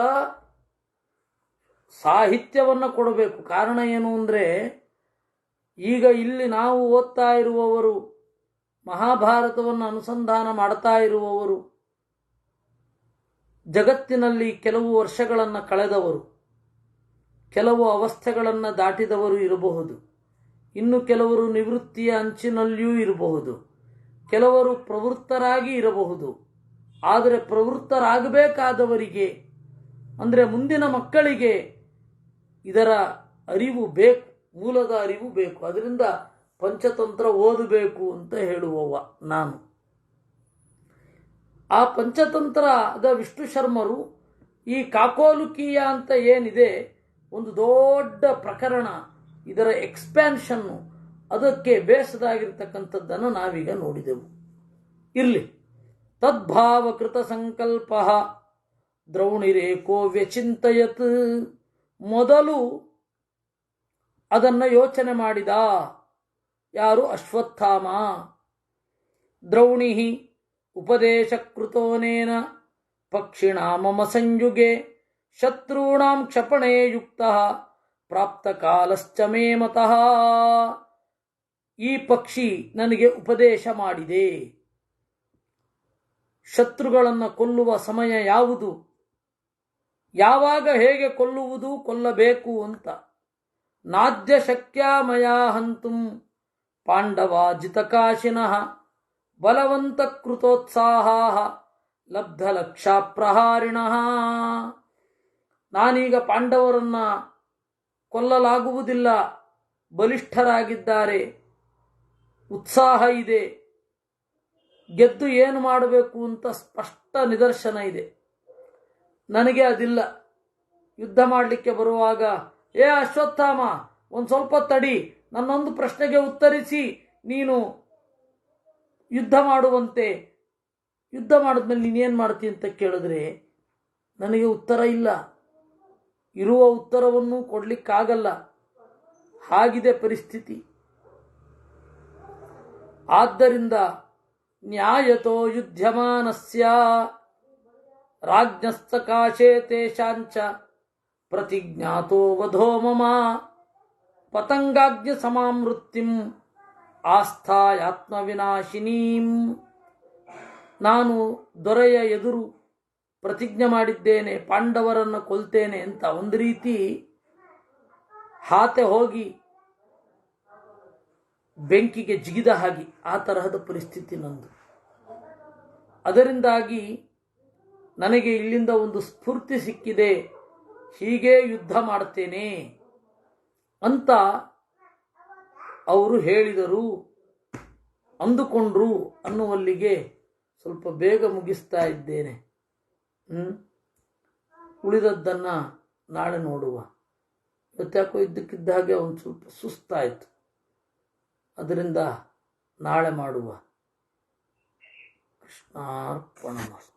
ಸಾಹಿತ್ಯವನ್ನು ಕೊಡಬೇಕು. ಕಾರಣ ಏನು ಅಂದರೆ, ಈಗ ಇಲ್ಲಿ ನಾವು ಓದ್ತಾ ಇರುವವರು, ಮಹಾಭಾರತವನ್ನು ಅನುಸಂಧಾನ ಮಾಡ್ತಾ ಇರುವವರು, ಜಗತ್ತಿನಲ್ಲಿ ಕೆಲವು ವರ್ಷಗಳನ್ನು ಕಳೆದವರು, ಕೆಲವು ಅವಸ್ಥೆಗಳನ್ನು ದಾಟಿದವರು ಇರಬಹುದು. ಇನ್ನು ಕೆಲವರು ನಿವೃತ್ತಿಯ ಅಂಚಿನಲ್ಲಿಯೂ ಇರಬಹುದು. ಕೆಲವರು ಪ್ರವೃತ್ತರಾಗಿ ಇರಬಹುದು. ಆದರೆ ಪ್ರವೃತ್ತರಾಗಬೇಕಾದವರಿಗೆ, ಅಂದರೆ ಮುಂದಿನ ಮಕ್ಕಳಿಗೆ ಇದರ ಅರಿವು ಬೇಕು, ಮೂಲದ ಅರಿವು ಬೇಕು. ಅದರಿಂದ ಪಂಚತಂತ್ರ ಓದಬೇಕು ಅಂತ ಹೇಳುವವ ನಾನು. ಆ ಪಂಚತಂತ್ರದ ವಿಷ್ಣು ಶರ್ಮರು ಈ ಕಾಕೋಲುಕೀಯ ಅಂತ ಏನಿದೆ, ಒಂದು ದೊಡ್ಡ ಪ್ರಕರಣ, ಇದರ ಎಕ್ಸ್ಪ್ಯಾನ್ಷನ್ನು, ಅದಕ್ಕೆ ಬೇಸದಾಗಿರ್ತಕ್ಕಂಥದ್ದನ್ನು ನಾವೀಗ ನೋಡಿದೆವು. ಇರಲಿ. ತದ್ಭಾವಕೃತ ಸಂಕಲ್ಪ ದ್ರೌಣಿರೇಕೋ ವ್ಯಚಿಂತಯತ್. ಮೊದಲು ಅದನ್ನು ಯೋಚನೆ ಮಾಡಿದ ಯಾರು? ಅಶ್ವತ್ಥಾಮ. ದ್ರೌಣಿ ಉಪದೇಶಕೃತೋನೇನ ಪಕ್ಷಿಣಾ ಮಮ ಸಂಯುಗೆ ಶತ್ರುಣಾಂ ಕ್ಷಪಣೆ ಯುಕ್ತ ಪ್ರಾಪ್ತ ಕಾಲಶ್ಚ ಮೇ ಮತಃ. ಈ ಪಕ್ಷಿ ನನಗೆ ಉಪದೇಶ ಮಾಡಿದೆ ಶತ್ರುಗಳನ್ನು ಕೊಲ್ಲುವ ಸಮಯ ಯಾವುದು, ಯಾವಾಗ ಹೇಗೆ ಕೊಲ್ಲುವುದು, ಕೊಲ್ಲಬೇಕು ಅಂತ. ನಾದ್ಯ ಶಕ್ಯ ಮಯಾ ಹಂತುಂ ಪಾಂಡವಾಜಿತಕಾಶಿನಃ ಬಲವಂತ ಕೃತೋತ್ಸಾಹಾ ಲಬ್ಧ ಲಕ್ಷ ಪ್ರಹಾರಿಣಃ. ನಾನೀಗ ಪಾಂಡವರನ್ನ ಕೊಲ್ಲಲಾಗುವುದಿಲ್ಲ, ಬಲಿಷ್ಠರಾಗಿದ್ದಾರೆ, ಉತ್ಸಾಹ ಇದೆ, ಗೆದ್ದು ಏನು ಮಾಡಬೇಕು ಅಂತ ಸ್ಪಷ್ಟ ನಿದರ್ಶನ ಇದೆ. ನನಗೆ ಅದಿಲ್ಲ. ಯುದ್ಧ ಮಾಡಲಿಕ್ಕೆ ಬರುವಾಗ, ಏ ಅಶ್ವತ್ಥಾಮ, ಒಂದು ಸ್ವಲ್ಪ ತಡಿ, ನನ್ನೊಂದು ಪ್ರಶ್ನೆಗೆ ಉತ್ತರಿಸಿ ನೀನು ಯುದ್ಧ ಮಾಡುವಂತೆ. ಯುದ್ಧ ಮಾಡಿದ್ಮೇಲೆ ನೀನೇನು ಮಾಡ್ತೀನಿ ಅಂತ ಕೇಳಿದ್ರೆ ನನಗೆ ಉತ್ತರ ಇಲ್ಲ. ಇರುವ ಉತ್ತರವನ್ನು ಕೊಡಲಿಕ್ಕಾಗಲ್ಲ. ಹಾಗಿದೆ ಪರಿಸ್ಥಿತಿ. ಆದ್ದರಿಂದ ನ್ಯಾಯತೋ ಯುದ್ಧಮಾನಸ್ಯ ರಾಜ್ಞಸ್ತಕಾಶೇ ತೇಷಾಂಚ ಪ್ರತಿಜ್ಞಾತೋ ವಧೋ ಮಮ ಪತಂಗಾಜ್ಞ ಸಮಾಮೃತ್ಯುಂ ಆಸ್ಥಾಯಾತ್ಮವಿನಾಶಿನೀಂ. ನಾನು ದೊರೆಯ ಎದುರು ಪ್ರತಿಜ್ಞೆ ಮಾಡಿದ್ದೇನೆ, ಪಾಂಡವರನ್ನು ಕೊಲ್ತೇನೆ ಅಂತ. ಒಂದು ರೀತಿ ಹಾತೆ ಹೋಗಿ ಬೆಂಕಿಗೆ ಜಿಗಿದ ಹಾಗೆ ಆ ತರಹದ ಪರಿಸ್ಥಿತಿ ನಂದು. ಅದರಿಂದಾಗಿ ನನಗೆ ಇಲ್ಲಿಂದ ಒಂದು ಸ್ಫೂರ್ತಿ ಸಿಕ್ಕಿದೆ, ಹೀಗೆ ಯುದ್ಧ ಮಾಡ್ತೇನೆ. ಅಂತ ಅವರು ಹೇಳಿದರು, ಅಂದುಕೊಂಡ್ರು ಅನ್ನುವಲ್ಲಿಗೆ ಸ್ವಲ್ಪ ಬೇಗ ಮುಗಿಸ್ತಾ ಇದ್ದೇನೆ. ಉಳಿದದ್ದನ್ನು ನಾಳೆ ನೋಡುವ. ಇವತ್ತ್ಯಾಕೋ ಇದ್ದಕ್ಕಿದ್ದ ಹಾಗೆ ಒಂದು ಸ್ವಲ್ಪ ಸುಸ್ತಾಯಿತು, ಅದರಿಂದ ನಾಳೆ ಮಾಡುವ. ಕೃಷ್ಣಾರ್ಪಣಮಸ್ತು.